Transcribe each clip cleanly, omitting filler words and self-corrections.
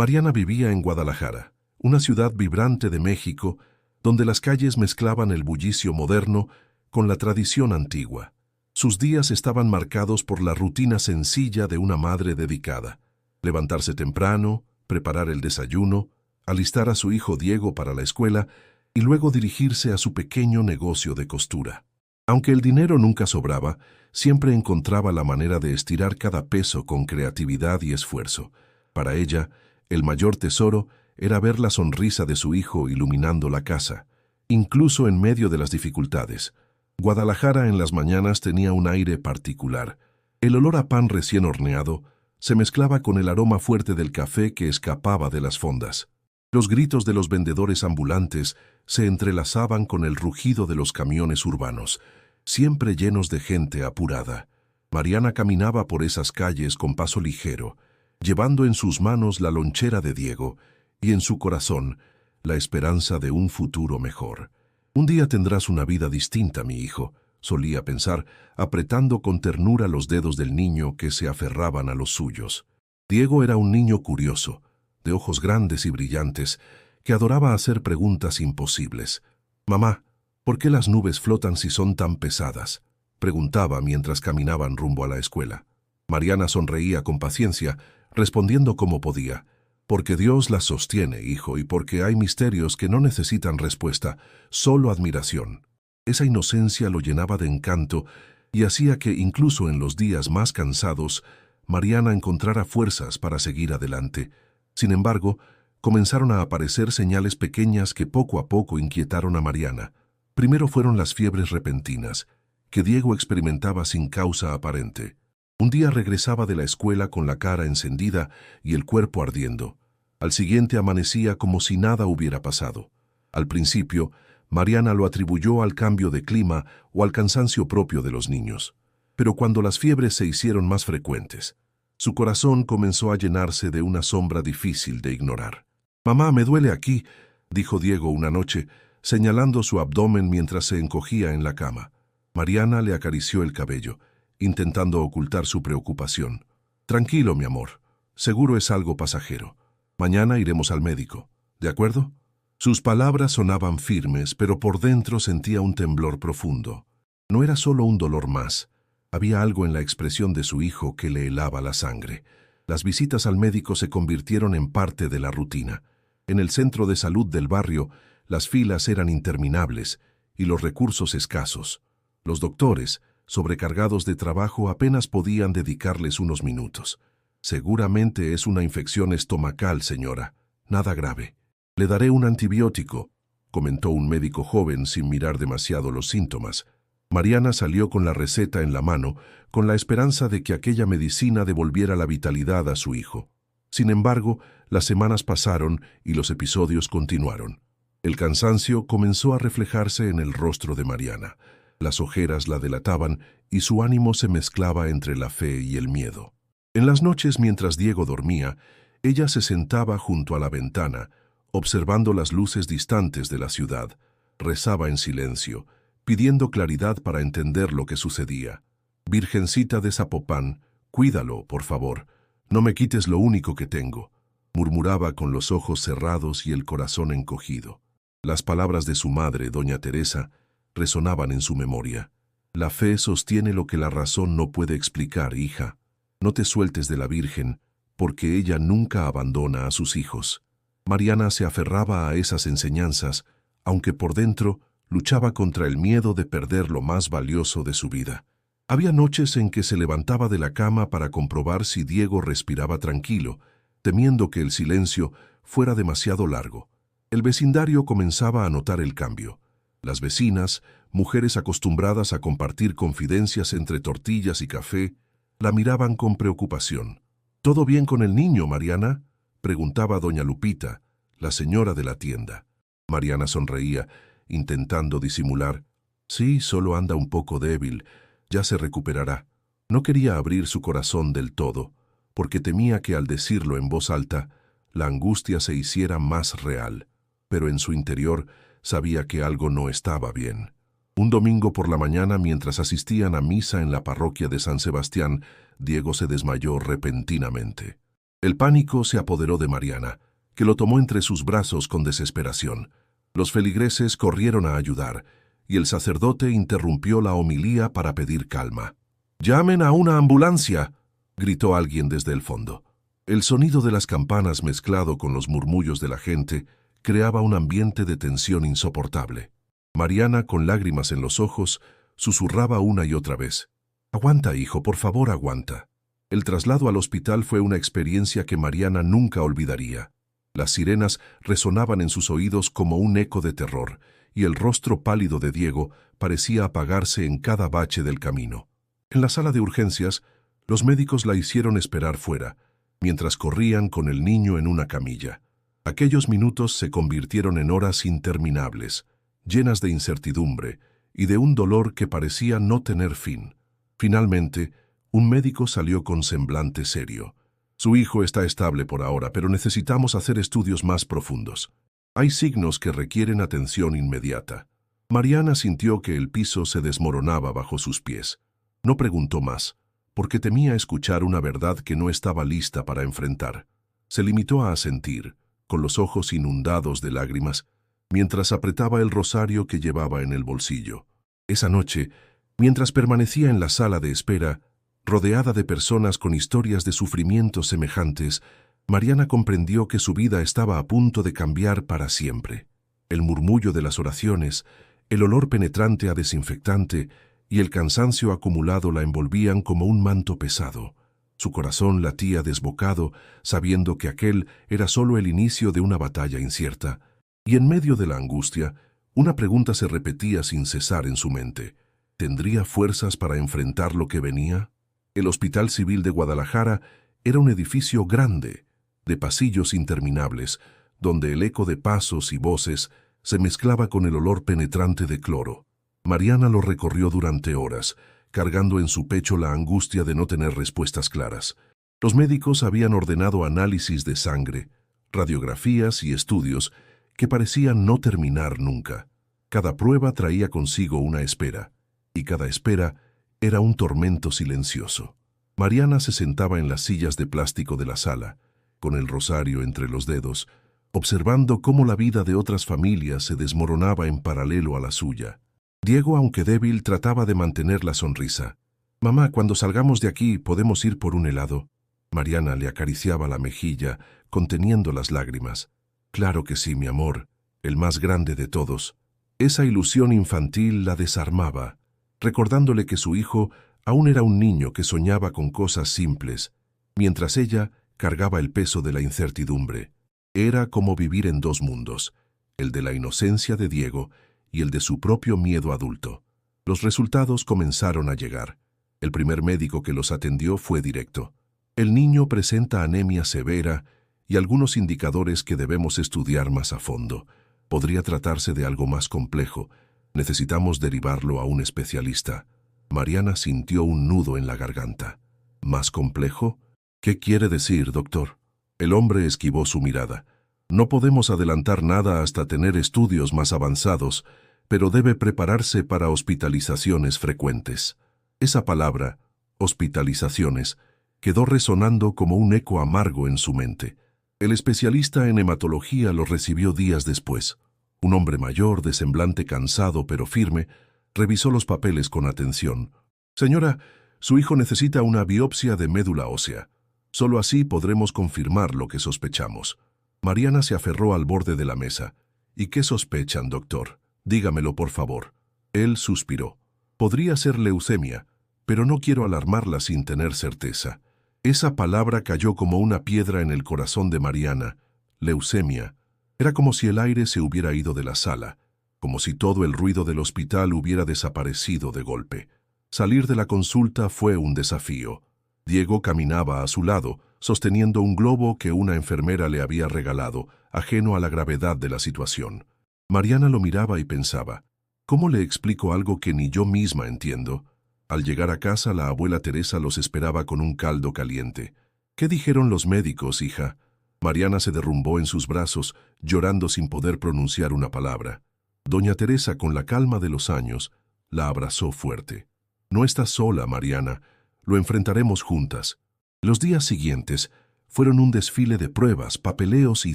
Mariana vivía en Guadalajara, una ciudad vibrante de México, donde las calles mezclaban el bullicio moderno con la tradición antigua. Sus días estaban marcados por la rutina sencilla de una madre dedicada: levantarse temprano, preparar el desayuno, alistar a su hijo Diego para la escuela y luego dirigirse a su pequeño negocio de costura. Aunque el dinero nunca sobraba, siempre encontraba la manera de estirar cada peso con creatividad y esfuerzo. Para ella, el mayor tesoro era ver la sonrisa de su hijo iluminando la casa, incluso en medio de las dificultades. Guadalajara en las mañanas tenía un aire particular. El olor a pan recién horneado se mezclaba con el aroma fuerte del café que escapaba de las fondas. Los gritos de los vendedores ambulantes se entrelazaban con el rugido de los camiones urbanos, siempre llenos de gente apurada. Mariana caminaba por esas calles con paso ligero, llevando en sus manos la lonchera de Diego y en su corazón la esperanza de un futuro mejor. «Un día tendrás una vida distinta, mi hijo», solía pensar, apretando con ternura los dedos del niño que se aferraban a los suyos. Diego era un niño curioso, de ojos grandes y brillantes, que adoraba hacer preguntas imposibles. «Mamá, ¿por qué las nubes flotan si son tan pesadas?», preguntaba mientras caminaban rumbo a la escuela. Mariana sonreía con paciencia, respondiendo como podía: «Porque Dios las sostiene, hijo, y porque hay misterios que no necesitan respuesta, solo admiración». Esa inocencia lo llenaba de encanto y hacía que, incluso en los días más cansados, Mariana encontrara fuerzas para seguir adelante. Sin embargo, comenzaron a aparecer señales pequeñas que poco a poco inquietaron a Mariana. Primero fueron las fiebres repentinas, que Diego experimentaba sin causa aparente. Un día regresaba de la escuela con la cara encendida y el cuerpo ardiendo. Al siguiente amanecía como si nada hubiera pasado. Al principio, Mariana lo atribuyó al cambio de clima o al cansancio propio de los niños. Pero cuando las fiebres se hicieron más frecuentes, su corazón comenzó a llenarse de una sombra difícil de ignorar. «Mamá, me duele aquí», dijo Diego una noche, señalando su abdomen mientras se encogía en la cama. Mariana le acarició el cabello, intentando ocultar su preocupación. «Tranquilo, mi amor. Seguro es algo pasajero. Mañana iremos al médico. ¿De acuerdo?». Sus palabras sonaban firmes, pero por dentro sentía un temblor profundo. No era solo un dolor más. Había algo en la expresión de su hijo que le helaba la sangre. Las visitas al médico se convirtieron en parte de la rutina. En el centro de salud del barrio, las filas eran interminables y los recursos escasos. Los doctores, sobrecargados de trabajo, apenas podían dedicarles unos minutos. «Seguramente es una infección estomacal, señora. Nada grave. Le daré un antibiótico», comentó un médico joven sin mirar demasiado los síntomas. Mariana salió con la receta en la mano, con la esperanza de que aquella medicina devolviera la vitalidad a su hijo. Sin embargo, las semanas pasaron y los episodios continuaron. El cansancio comenzó a reflejarse en el rostro de Mariana. Las ojeras la delataban y su ánimo se mezclaba entre la fe y el miedo. En las noches, mientras Diego dormía, ella se sentaba junto a la ventana, observando las luces distantes de la ciudad. Rezaba en silencio, pidiendo claridad para entender lo que sucedía. «Virgencita de Zapopan, cuídalo, por favor. No me quites lo único que tengo», murmuraba con los ojos cerrados y el corazón encogido. Las palabras de su madre, doña Teresa, resonaban en su memoria. «La fe sostiene lo que la razón no puede explicar, hija. No te sueltes de la Virgen, porque ella nunca abandona a sus hijos». Mariana se aferraba a esas enseñanzas, aunque por dentro luchaba contra el miedo de perder lo más valioso de su vida. Había noches en que se levantaba de la cama para comprobar si Diego respiraba tranquilo, temiendo que el silencio fuera demasiado largo. El vecindario comenzaba a notar el cambio. Las vecinas, mujeres acostumbradas a compartir confidencias entre tortillas y café, la miraban con preocupación. «¿Todo bien con el niño, Mariana?», preguntaba doña Lupita, la señora de la tienda. Mariana sonreía, intentando disimular. «Sí, solo anda un poco débil. Ya se recuperará». No quería abrir su corazón del todo, porque temía que al decirlo en voz alta, la angustia se hiciera más real. Pero en su interior sabía que algo no estaba bien. Un domingo por la mañana, mientras asistían a misa en la parroquia de San Sebastián, Diego se desmayó repentinamente. El pánico se apoderó de Mariana, que lo tomó entre sus brazos con desesperación. Los feligreses corrieron a ayudar, y el sacerdote interrumpió la homilía para pedir calma. «¡Llamen a una ambulancia!», gritó alguien desde el fondo. El sonido de las campanas mezclado con los murmullos de la gente creaba un ambiente de tensión insoportable. Mariana, con lágrimas en los ojos, susurraba una y otra vez: «Aguanta, hijo, por favor, aguanta». El traslado al hospital fue una experiencia que Mariana nunca olvidaría. Las sirenas resonaban en sus oídos como un eco de terror, y el rostro pálido de Diego parecía apagarse en cada bache del camino. En la sala de urgencias, los médicos la hicieron esperar fuera, mientras corrían con el niño en una camilla. Aquellos minutos se convirtieron en horas interminables, llenas de incertidumbre y de un dolor que parecía no tener fin. Finalmente, un médico salió con semblante serio. «Su hijo está estable por ahora, pero necesitamos hacer estudios más profundos. Hay signos que requieren atención inmediata». Mariana sintió que el piso se desmoronaba bajo sus pies. No preguntó más, porque temía escuchar una verdad que no estaba lista para enfrentar. Se limitó a asentir, con los ojos inundados de lágrimas, mientras apretaba el rosario que llevaba en el bolsillo. Esa noche, mientras permanecía en la sala de espera, rodeada de personas con historias de sufrimientos semejantes, Mariana comprendió que su vida estaba a punto de cambiar para siempre. El murmullo de las oraciones, el olor penetrante a desinfectante y el cansancio acumulado la envolvían como un manto pesado. Su corazón latía desbocado, sabiendo que aquel era solo el inicio de una batalla incierta. Y en medio de la angustia, una pregunta se repetía sin cesar en su mente. ¿Tendría fuerzas para enfrentar lo que venía? El Hospital Civil de Guadalajara era un edificio grande, de pasillos interminables, donde el eco de pasos y voces se mezclaba con el olor penetrante de cloro. Mariana lo recorrió durante horas, cargando en su pecho la angustia de no tener respuestas claras. Los médicos habían ordenado análisis de sangre, radiografías y estudios que parecían no terminar nunca. Cada prueba traía consigo una espera, y cada espera era un tormento silencioso. Mariana se sentaba en las sillas de plástico de la sala, con el rosario entre los dedos, observando cómo la vida de otras familias se desmoronaba en paralelo a la suya. Diego, aunque débil, trataba de mantener la sonrisa. «Mamá, cuando salgamos de aquí, ¿podemos ir por un helado?». Mariana le acariciaba la mejilla, conteniendo las lágrimas. «Claro que sí, mi amor, el más grande de todos». Esa ilusión infantil la desarmaba, recordándole que su hijo aún era un niño que soñaba con cosas simples, mientras ella cargaba el peso de la incertidumbre. Era como vivir en dos mundos, el de la inocencia de Diego y el de su propio miedo adulto. Los resultados comenzaron a llegar. El primer médico que los atendió fue directo. «El niño presenta anemia severa y algunos indicadores que debemos estudiar más a fondo. Podría tratarse de algo más complejo. Necesitamos derivarlo a un especialista». Mariana sintió un nudo en la garganta. «¿Más complejo? ¿Qué quiere decir, doctor?». El hombre esquivó su mirada. «No podemos adelantar nada hasta tener estudios más avanzados, pero debe prepararse para hospitalizaciones frecuentes». Esa palabra, hospitalizaciones, quedó resonando como un eco amargo en su mente. El especialista en hematología lo recibió días después. Un hombre mayor, de semblante cansado pero firme, revisó los papeles con atención. «Señora, su hijo necesita una biopsia de médula ósea. Solo así podremos confirmar lo que sospechamos». Mariana se aferró al borde de la mesa. «¿Y qué sospechan, doctor? Dígamelo, por favor». Él suspiró. «Podría ser leucemia, pero no quiero alarmarla sin tener certeza». Esa palabra cayó como una piedra en el corazón de Mariana. Leucemia. Era como si el aire se hubiera ido de la sala, como si todo el ruido del hospital hubiera desaparecido de golpe. Salir de la consulta fue un desafío. Diego caminaba a su lado, sosteniendo un globo que una enfermera le había regalado, ajeno a la gravedad de la situación. Mariana lo miraba y pensaba, ¿cómo le explico algo que ni yo misma entiendo? Al llegar a casa, la abuela Teresa los esperaba con un caldo caliente. «¿Qué dijeron los médicos, hija?». Mariana se derrumbó en sus brazos, llorando sin poder pronunciar una palabra. Doña Teresa, con la calma de los años, la abrazó fuerte. «No estás sola, Mariana. Lo enfrentaremos juntas». Los días siguientes fueron un desfile de pruebas, papeleos y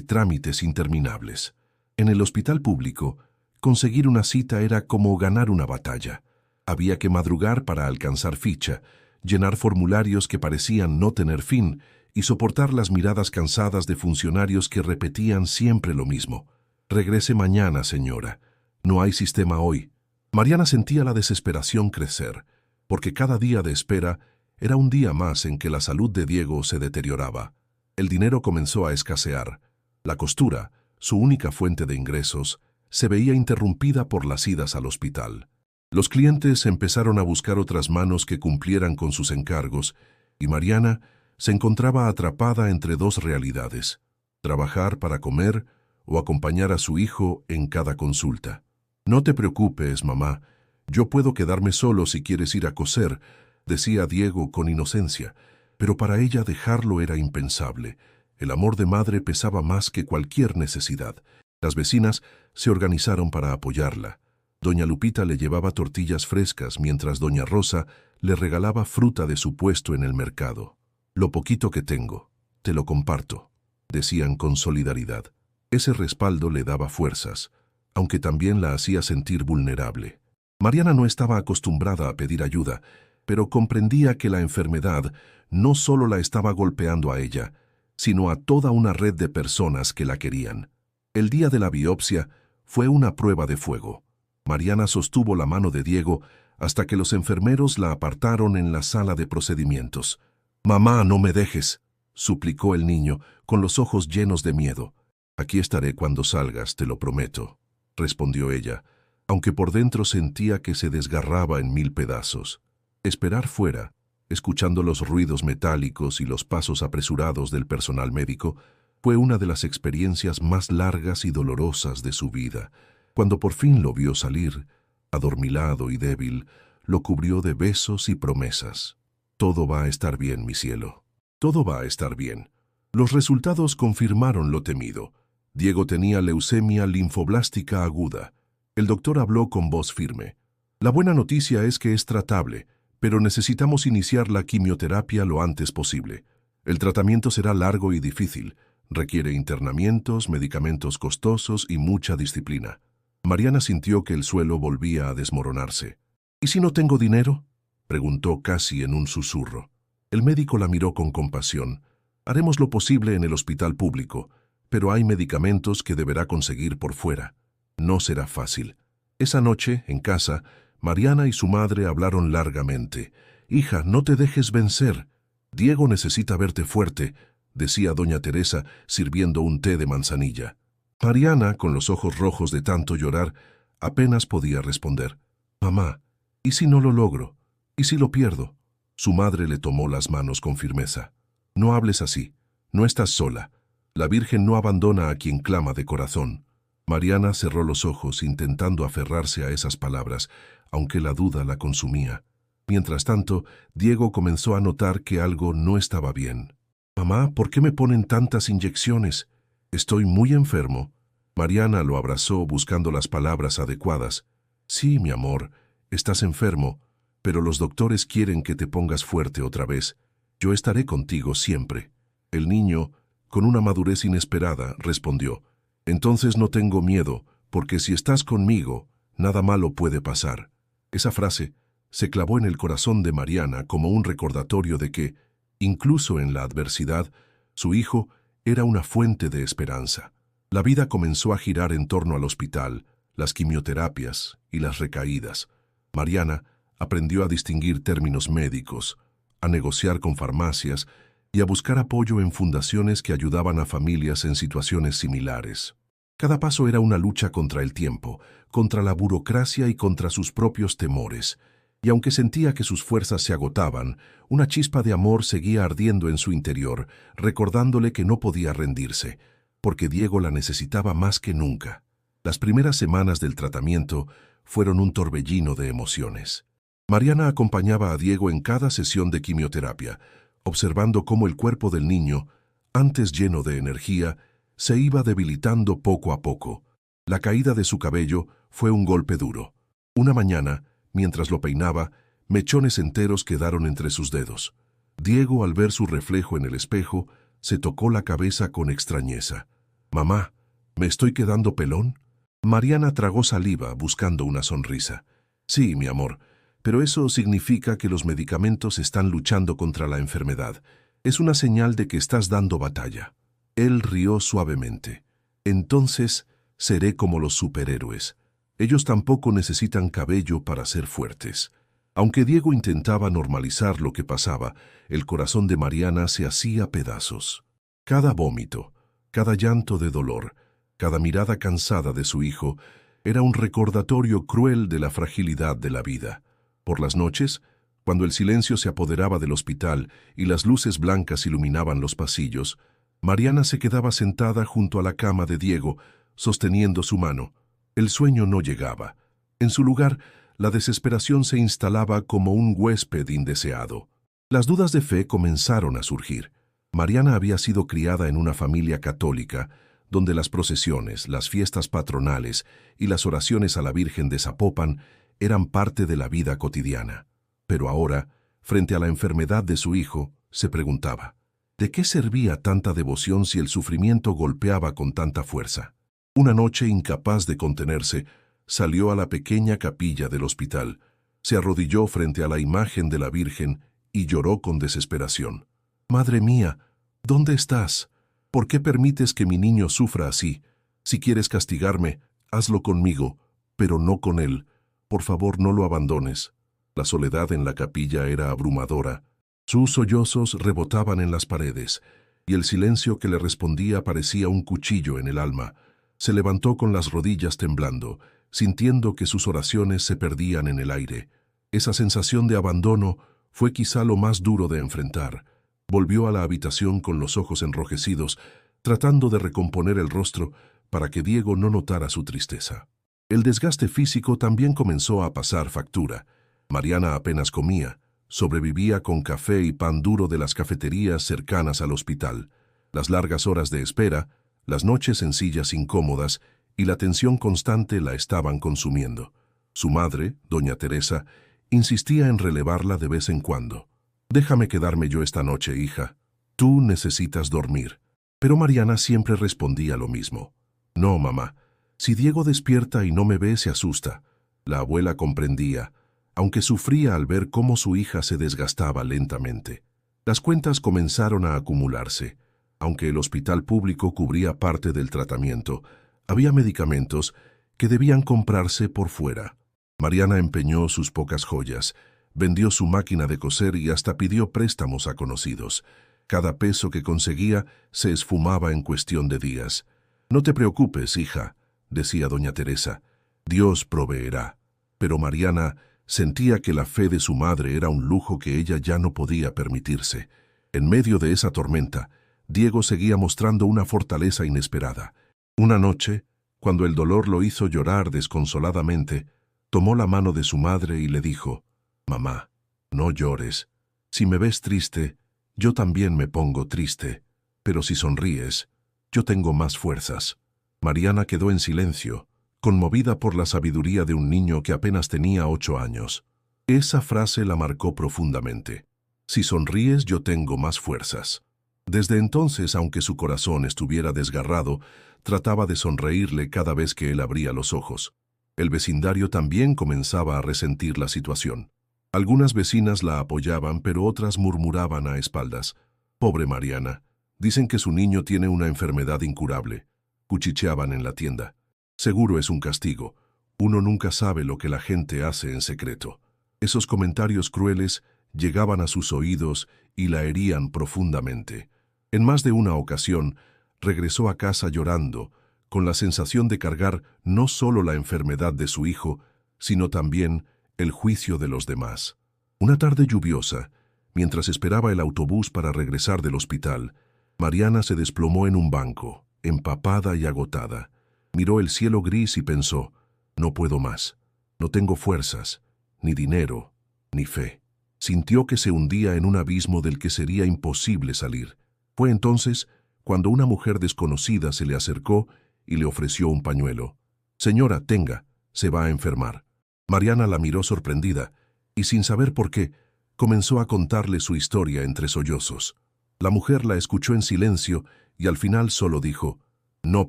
trámites interminables. En el hospital público, conseguir una cita era como ganar una batalla. Había que madrugar para alcanzar ficha, llenar formularios que parecían no tener fin y soportar las miradas cansadas de funcionarios que repetían siempre lo mismo. «Regrese mañana, señora. No hay sistema hoy». Mariana sentía la desesperación crecer, porque cada día de espera era un día más en que la salud de Diego se deterioraba. El dinero comenzó a escasear. La costura, su única fuente de ingresos, se veía interrumpida por las idas al hospital. Los clientes empezaron a buscar otras manos que cumplieran con sus encargos, y Mariana se encontraba atrapada entre dos realidades: trabajar para comer o acompañar a su hijo en cada consulta. «No te preocupes, mamá. Yo puedo quedarme solo si quieres ir a coser», decía Diego con inocencia, pero para ella dejarlo era impensable. El amor de madre pesaba más que cualquier necesidad. Las vecinas se organizaron para apoyarla. Doña Lupita le llevaba tortillas frescas, mientras doña Rosa le regalaba fruta de su puesto en el mercado. «Lo poquito que tengo, te lo comparto», decían con solidaridad. Ese respaldo le daba fuerzas, aunque también la hacía sentir vulnerable. Mariana no estaba acostumbrada a pedir ayuda, pero comprendía que la enfermedad no solo la estaba golpeando a ella, sino a toda una red de personas que la querían. El día de la biopsia fue una prueba de fuego. Mariana sostuvo la mano de Diego hasta que los enfermeros la apartaron en la sala de procedimientos. «Mamá, no me dejes», suplicó el niño, con los ojos llenos de miedo. «Aquí estaré cuando salgas, te lo prometo», respondió ella, aunque por dentro sentía que se desgarraba en mil pedazos. Esperar fuera, escuchando los ruidos metálicos y los pasos apresurados del personal médico, fue una de las experiencias más largas y dolorosas de su vida. Cuando por fin lo vio salir, adormilado y débil, lo cubrió de besos y promesas. «Todo va a estar bien, mi cielo. Todo va a estar bien». Los resultados confirmaron lo temido. Diego tenía leucemia linfoblástica aguda. El doctor habló con voz firme. «La buena noticia es que es tratable, pero necesitamos iniciar la quimioterapia lo antes posible. El tratamiento será largo y difícil. Requiere internamientos, medicamentos costosos y mucha disciplina». Mariana sintió que el suelo volvía a desmoronarse. «¿Y si no tengo dinero?», preguntó casi en un susurro. El médico la miró con compasión. «Haremos lo posible en el hospital público, pero hay medicamentos que deberá conseguir por fuera. No será fácil». Esa noche, en casa, Mariana y su madre hablaron largamente. «Hija, no te dejes vencer. Diego necesita verte fuerte», decía doña Teresa, sirviendo un té de manzanilla. Mariana, con los ojos rojos de tanto llorar, apenas podía responder. «Mamá, ¿y si no lo logro? ¿Y si lo pierdo?». Su madre le tomó las manos con firmeza. «No hables así. No estás sola. La Virgen no abandona a quien clama de corazón». Mariana cerró los ojos intentando aferrarse a esas palabras, aunque la duda la consumía. Mientras tanto, Diego comenzó a notar que algo no estaba bien. «Mamá, ¿por qué me ponen tantas inyecciones? Estoy muy enfermo». Mariana lo abrazó buscando las palabras adecuadas. «Sí, mi amor, estás enfermo, pero los doctores quieren que te pongas fuerte otra vez. Yo estaré contigo siempre». El niño, con una madurez inesperada, respondió: «Entonces no tengo miedo, porque si estás conmigo, nada malo puede pasar». Esa frase se clavó en el corazón de Mariana como un recordatorio de que, incluso en la adversidad, su hijo era una fuente de esperanza. La vida comenzó a girar en torno al hospital, las quimioterapias y las recaídas. Mariana aprendió a distinguir términos médicos, a negociar con farmacias y a buscar apoyo en fundaciones que ayudaban a familias en situaciones similares. Cada paso era una lucha contra el tiempo, contra la burocracia y contra sus propios temores. Y aunque sentía que sus fuerzas se agotaban, una chispa de amor seguía ardiendo en su interior, recordándole que no podía rendirse, porque Diego la necesitaba más que nunca. Las primeras semanas del tratamiento fueron un torbellino de emociones. Mariana acompañaba a Diego en cada sesión de quimioterapia, observando cómo el cuerpo del niño, antes lleno de energía, se iba debilitando poco a poco. La caída de su cabello fue un golpe duro. Una mañana, mientras lo peinaba, mechones enteros quedaron entre sus dedos. Diego, al ver su reflejo en el espejo, Se tocó la cabeza con extrañeza. «Mamá, ¿me estoy quedando pelón?» Mariana tragó saliva buscando una sonrisa. «Sí, mi amor, pero eso significa que los medicamentos están luchando contra la enfermedad. Es una señal de que estás dando batalla». Él rió suavemente. «Entonces seré como los superhéroes. Ellos tampoco necesitan cabello para ser fuertes». Aunque Diego intentaba normalizar lo que pasaba, el corazón de Mariana se hacía pedazos. Cada vómito, cada llanto de dolor, cada mirada cansada de su hijo, era un recordatorio cruel de la fragilidad de la vida. Por las noches, cuando el silencio se apoderaba del hospital y las luces blancas iluminaban los pasillos, Mariana se quedaba sentada junto a la cama de Diego, sosteniendo su mano. El sueño no llegaba. En su lugar, la desesperación se instalaba como un huésped indeseado. Las dudas de fe comenzaron a surgir. Mariana había sido criada en una familia católica, donde las procesiones, las fiestas patronales y las oraciones a la Virgen de Zapopan eran parte de la vida cotidiana. Pero ahora, frente a la enfermedad de su hijo, se preguntaba, ¿de qué servía tanta devoción si el sufrimiento golpeaba con tanta fuerza? Una noche, incapaz de contenerse, salió a la pequeña capilla del hospital, se arrodilló frente a la imagen de la Virgen y lloró con desesperación. «Madre mía, ¿dónde estás? ¿Por qué permites que mi niño sufra así? Si quieres castigarme, hazlo conmigo, pero no con él. Por favor, no lo abandones». La soledad en la capilla era abrumadora. Sus sollozos rebotaban en las paredes, y el silencio que le respondía parecía un cuchillo en el alma. Se levantó con las rodillas temblando, sintiendo que sus oraciones se perdían en el aire. Esa sensación de abandono fue quizá lo más duro de enfrentar. Volvió a la habitación con los ojos enrojecidos, tratando de recomponer el rostro para que Diego no notara su tristeza. El desgaste físico también comenzó a pasar factura. Mariana apenas comía, sobrevivía con café y pan duro de las cafeterías cercanas al hospital. Las largas horas de espera, las noches en sillas incómodas y la tensión constante la estaban consumiendo. Su madre, doña Teresa, insistía en relevarla de vez en cuando. «Déjame quedarme yo esta noche, hija. Tú necesitas dormir». Pero Mariana siempre respondía lo mismo. «No, mamá. Si Diego despierta y no me ve, se asusta». La abuela comprendía, aunque sufría al ver cómo su hija se desgastaba lentamente. Las cuentas comenzaron a acumularse. Aunque el hospital público cubría parte del tratamiento, había medicamentos que debían comprarse por fuera. Mariana empeñó sus pocas joyas, vendió su máquina de coser y hasta pidió préstamos a conocidos. Cada peso que conseguía se esfumaba en cuestión de días. «No te preocupes, hija», decía doña Teresa, «Dios proveerá». Pero Mariana sentía que la fe de su madre era un lujo que ella ya no podía permitirse. En medio de esa tormenta, Diego seguía mostrando una fortaleza inesperada. Una noche, cuando el dolor lo hizo llorar desconsoladamente, tomó la mano de su madre y le dijo, «Mamá, no llores. Si me ves triste, yo también me pongo triste, pero si sonríes, yo tengo más fuerzas». Mariana quedó en silencio, conmovida por la sabiduría de un niño que apenas tenía 8 años. Esa frase la marcó profundamente. «Si sonríes, yo tengo más fuerzas». Desde entonces, aunque su corazón estuviera desgarrado, trataba de sonreírle cada vez que él abría los ojos. El vecindario también comenzaba a resentir la situación. Algunas vecinas la apoyaban, pero otras murmuraban a espaldas. «Pobre Mariana, dicen que su niño tiene una enfermedad incurable». Cuchicheaban en la tienda. «Seguro es un castigo. Uno nunca sabe lo que la gente hace en secreto». Esos comentarios crueles llegaban a sus oídos y la herían profundamente. En más de una ocasión, regresó a casa llorando, con la sensación de cargar no solo la enfermedad de su hijo, sino también el juicio de los demás. Una tarde lluviosa, mientras esperaba el autobús para regresar del hospital, Mariana se desplomó en un banco, empapada y agotada. Miró el cielo gris y pensó, «No puedo más. No tengo fuerzas, ni dinero, ni fe». Sintió que se hundía en un abismo del que sería imposible salir. Fue entonces cuando una mujer desconocida se le acercó y le ofreció un pañuelo. «Señora, tenga, se va a enfermar». Mariana la miró sorprendida y, sin saber por qué, comenzó a contarle su historia entre sollozos. La mujer la escuchó en silencio y al final solo dijo: «No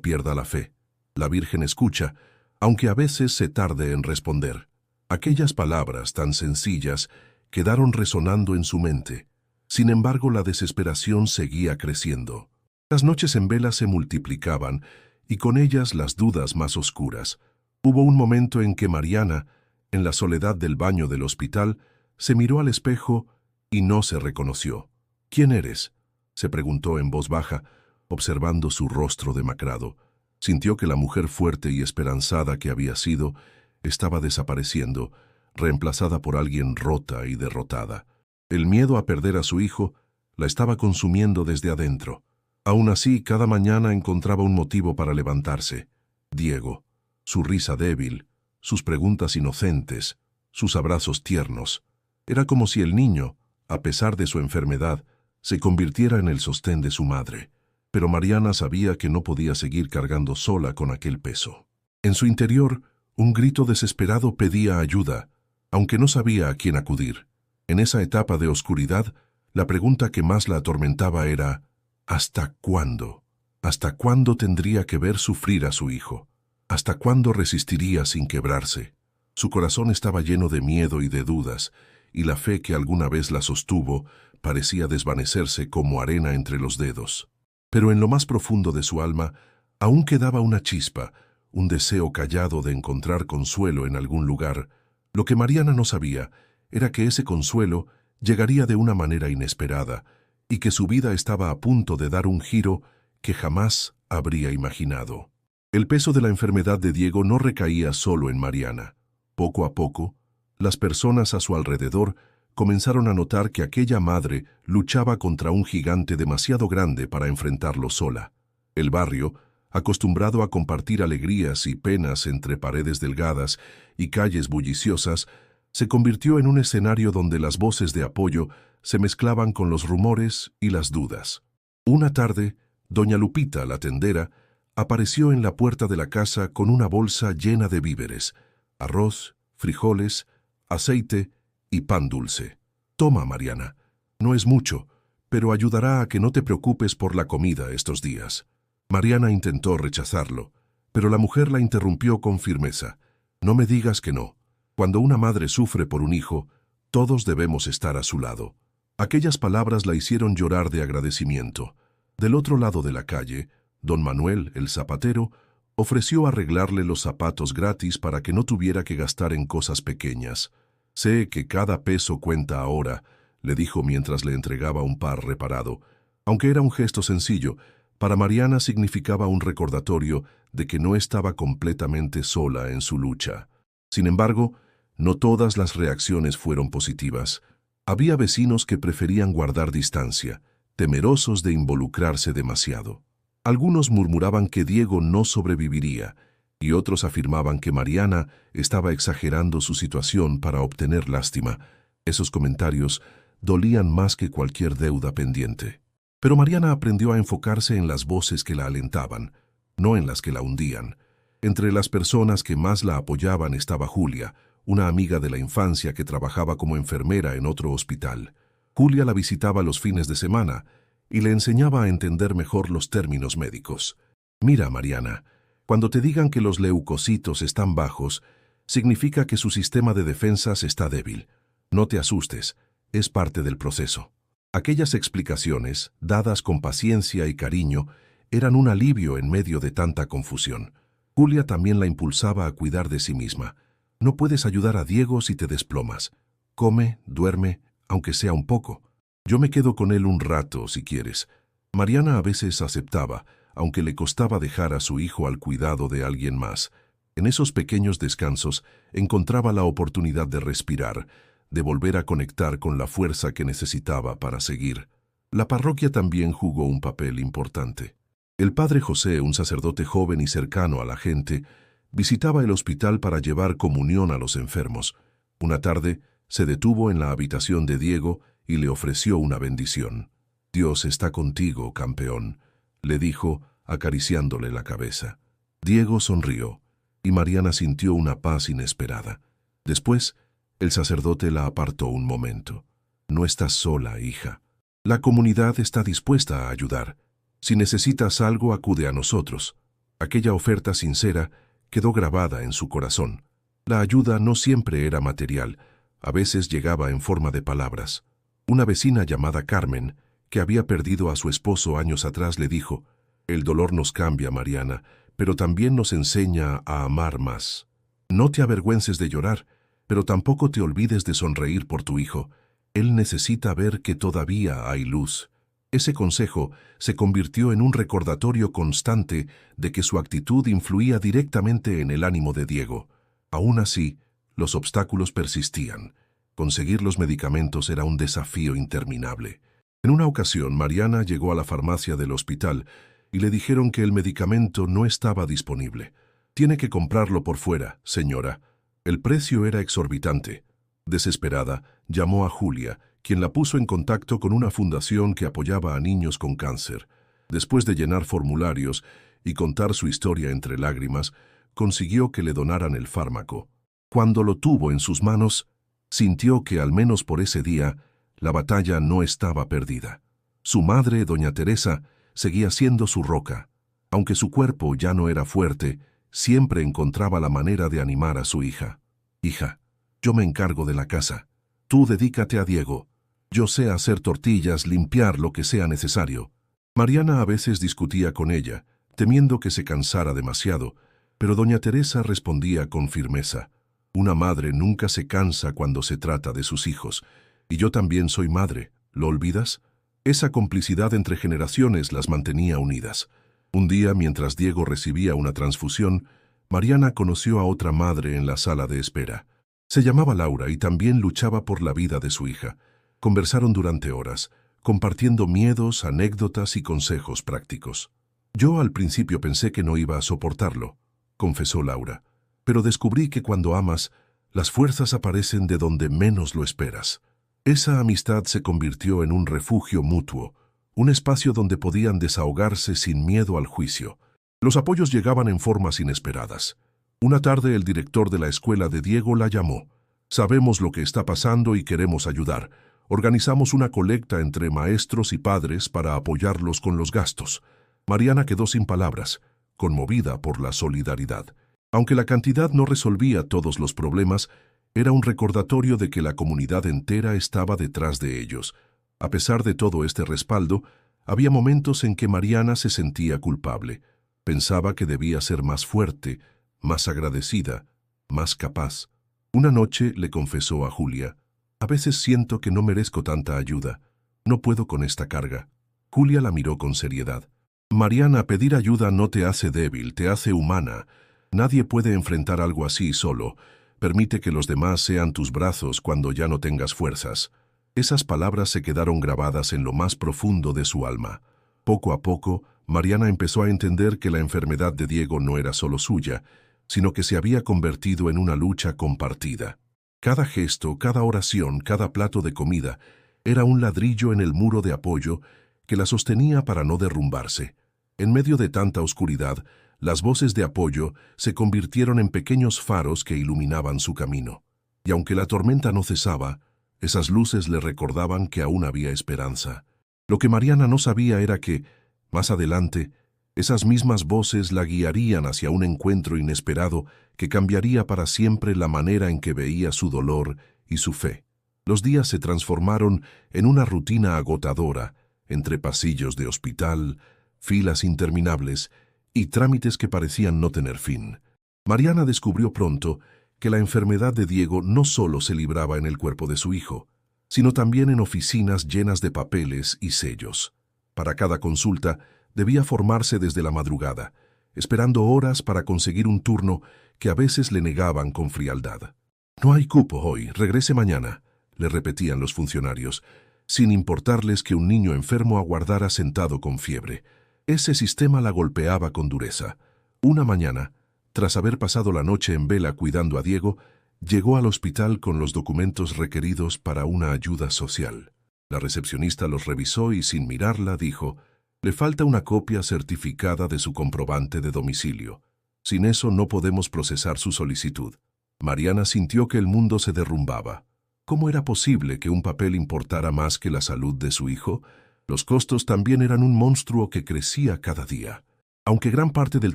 pierda la fe. La Virgen escucha, aunque a veces se tarde en responder». Aquellas palabras tan sencillas quedaron resonando en su mente. Sin embargo, la desesperación seguía creciendo. Las noches en vela se multiplicaban y con ellas las dudas más oscuras. Hubo un momento en que Mariana, en la soledad del baño del hospital, se miró al espejo y no se reconoció. «¿Quién eres?», se preguntó en voz baja, observando su rostro demacrado. Sintió que la mujer fuerte y esperanzada que había sido estaba desapareciendo, reemplazada por alguien rota y derrotada. El miedo a perder a su hijo la estaba consumiendo desde adentro. Aún así, cada mañana encontraba un motivo para levantarse. Diego, su risa débil, sus preguntas inocentes, sus abrazos tiernos. Era como si el niño, a pesar de su enfermedad, se convirtiera en el sostén de su madre. Pero Mariana sabía que no podía seguir cargando sola con aquel peso. En su interior, un grito desesperado pedía ayuda, aunque no sabía a quién acudir. En esa etapa de oscuridad, la pregunta que más la atormentaba era: ¿hasta cuándo? ¿Hasta cuándo tendría que ver sufrir a su hijo? ¿Hasta cuándo resistiría sin quebrarse? Su corazón estaba lleno de miedo y de dudas, y la fe que alguna vez la sostuvo parecía desvanecerse como arena entre los dedos. Pero en lo más profundo de su alma aún quedaba una chispa, un deseo callado de encontrar consuelo en algún lugar. Lo que Mariana no sabía era que ese consuelo llegaría de una manera inesperada y que su vida estaba a punto de dar un giro que jamás habría imaginado. El peso de la enfermedad de Diego no recaía solo en Mariana. Poco a poco, las personas a su alrededor comenzaron a notar que aquella madre luchaba contra un gigante demasiado grande para enfrentarlo sola. El barrio, acostumbrado a compartir alegrías y penas entre paredes delgadas y calles bulliciosas, se convirtió en un escenario donde las voces de apoyo se mezclaban con los rumores y las dudas. Una tarde, doña Lupita, la tendera, apareció en la puerta de la casa con una bolsa llena de víveres: arroz, frijoles, aceite y pan dulce. «Toma, Mariana. No es mucho, pero ayudará a que no te preocupes por la comida estos días». Mariana intentó rechazarlo, pero la mujer la interrumpió con firmeza. «No me digas que no. Cuando una madre sufre por un hijo, todos debemos estar a su lado». Aquellas palabras la hicieron llorar de agradecimiento. Del otro lado de la calle, don Manuel, el zapatero, ofreció arreglarle los zapatos gratis para que no tuviera que gastar en cosas pequeñas. «Sé que cada peso cuenta ahora», le dijo mientras le entregaba un par reparado. Aunque era un gesto sencillo, para Mariana significaba un recordatorio de que no estaba completamente sola en su lucha. Sin embargo, no todas las reacciones fueron positivas. Había vecinos que preferían guardar distancia, temerosos de involucrarse demasiado. Algunos murmuraban que Diego no sobreviviría, y otros afirmaban que Mariana estaba exagerando su situación para obtener lástima. Esos comentarios dolían más que cualquier deuda pendiente. Pero Mariana aprendió a enfocarse en las voces que la alentaban, no en las que la hundían. Entre las personas que más la apoyaban estaba Julia, una amiga de la infancia que trabajaba como enfermera en otro hospital. Julia la visitaba los fines de semana y le enseñaba a entender mejor los términos médicos. «Mira, Mariana, cuando te digan que los leucocitos están bajos, significa que su sistema de defensas está débil. No te asustes, es parte del proceso». Aquellas explicaciones, dadas con paciencia y cariño, eran un alivio en medio de tanta confusión. Julia también la impulsaba a cuidar de sí misma. «No puedes ayudar a Diego si te desplomas. Come, duerme, aunque sea un poco. Yo me quedo con él un rato, si quieres». Mariana a veces aceptaba, aunque le costaba dejar a su hijo al cuidado de alguien más. En esos pequeños descansos encontraba la oportunidad de respirar, de volver a conectar con la fuerza que necesitaba para seguir. La parroquia también jugó un papel importante. El padre José, un sacerdote joven y cercano a la gente, visitaba el hospital para llevar comunión a los enfermos. Una tarde se detuvo en la habitación de Diego y le ofreció una bendición. «Dios está contigo, campeón», le dijo, acariciándole la cabeza. Diego sonrió, y Mariana sintió una paz inesperada. Después, el sacerdote la apartó un momento. «No estás sola, hija. La comunidad está dispuesta a ayudar. Si necesitas algo, acude a nosotros. Aquella oferta sincera quedó grabada en su corazón. La ayuda no siempre era material, a veces llegaba en forma de palabras. Una vecina llamada Carmen, que había perdido a su esposo años atrás, le dijo: «El dolor nos cambia, Mariana, pero también nos enseña a amar más. No te avergüences de llorar, pero tampoco te olvides de sonreír por tu hijo. Él necesita ver que todavía hay luz». Ese consejo se convirtió en un recordatorio constante de que su actitud influía directamente en el ánimo de Diego. Aún así, los obstáculos persistían. Conseguir los medicamentos era un desafío interminable. En una ocasión, Mariana llegó a la farmacia del hospital y le dijeron que el medicamento no estaba disponible. «Tiene que comprarlo por fuera, señora». El precio era exorbitante. Desesperada, llamó a Julia, quien la puso en contacto con una fundación que apoyaba a niños con cáncer. Después de llenar formularios y contar su historia entre lágrimas, consiguió que le donaran el fármaco. Cuando lo tuvo en sus manos, sintió que, al menos por ese día, la batalla no estaba perdida. Su madre, doña Teresa, seguía siendo su roca. Aunque su cuerpo ya no era fuerte, siempre encontraba la manera de animar a su hija. «Hija, yo me encargo de la casa. Tú dedícate a Diego. Yo sé hacer tortillas, limpiar lo que sea necesario». Mariana a veces discutía con ella, temiendo que se cansara demasiado, pero doña Teresa respondía con firmeza: «Una madre nunca se cansa cuando se trata de sus hijos. Y yo también soy madre, ¿lo olvidas?». Esa complicidad entre generaciones las mantenía unidas. Un día, mientras Diego recibía una transfusión, Mariana conoció a otra madre en la sala de espera. Se llamaba Laura y también luchaba por la vida de su hija. Conversaron durante horas, compartiendo miedos, anécdotas y consejos prácticos. «Yo al principio pensé que no iba a soportarlo», confesó Laura, «pero descubrí que cuando amas, las fuerzas aparecen de donde menos lo esperas». Esa amistad se convirtió en un refugio mutuo, un espacio donde podían desahogarse sin miedo al juicio. Los apoyos llegaban en formas inesperadas. Una tarde el director de la escuela de Diego la llamó. «Sabemos lo que está pasando y queremos ayudar. Organizamos una colecta entre maestros y padres para apoyarlos con los gastos». Mariana quedó sin palabras, conmovida por la solidaridad. Aunque la cantidad no resolvía todos los problemas, era un recordatorio de que la comunidad entera estaba detrás de ellos. A pesar de todo este respaldo, había momentos en que Mariana se sentía culpable. Pensaba que debía ser más fuerte, más agradecida, más capaz. Una noche le confesó a Julia: «A veces siento que no merezco tanta ayuda. No puedo con esta carga». Julia la miró con seriedad. «Mariana, pedir ayuda no te hace débil, te hace humana. Nadie puede enfrentar algo así solo. Permite que los demás sean tus brazos cuando ya no tengas fuerzas». Esas palabras se quedaron grabadas en lo más profundo de su alma. Poco a poco, Mariana empezó a entender que la enfermedad de Diego no era solo suya, sino que se había convertido en una lucha compartida. Cada gesto, cada oración, cada plato de comida era un ladrillo en el muro de apoyo que la sostenía para no derrumbarse. En medio de tanta oscuridad, las voces de apoyo se convirtieron en pequeños faros que iluminaban su camino. Y aunque la tormenta no cesaba, esas luces le recordaban que aún había esperanza. Lo que Mariana no sabía era que, más adelante, esas mismas voces la guiarían hacia un encuentro inesperado que cambiaría para siempre la manera en que veía su dolor y su fe. Los días se transformaron en una rutina agotadora, entre pasillos de hospital, filas interminables y trámites que parecían no tener fin. Mariana descubrió pronto que la enfermedad de Diego no solo se libraba en el cuerpo de su hijo, sino también en oficinas llenas de papeles y sellos. Para cada consulta debía formarse desde la madrugada, esperando horas para conseguir un turno que a veces le negaban con frialdad. «No hay cupo hoy, regrese mañana», le repetían los funcionarios, sin importarles que un niño enfermo aguardara sentado con fiebre. Ese sistema la golpeaba con dureza. Una mañana, tras haber pasado la noche en vela cuidando a Diego, llegó al hospital con los documentos requeridos para una ayuda social. La recepcionista los revisó y, sin mirarla, dijo: «Le falta una copia certificada de su comprobante de domicilio. Sin eso no podemos procesar su solicitud». Mariana sintió que el mundo se derrumbaba. ¿Cómo era posible que un papel importara más que la salud de su hijo? Los costos también eran un monstruo que crecía cada día. Aunque gran parte del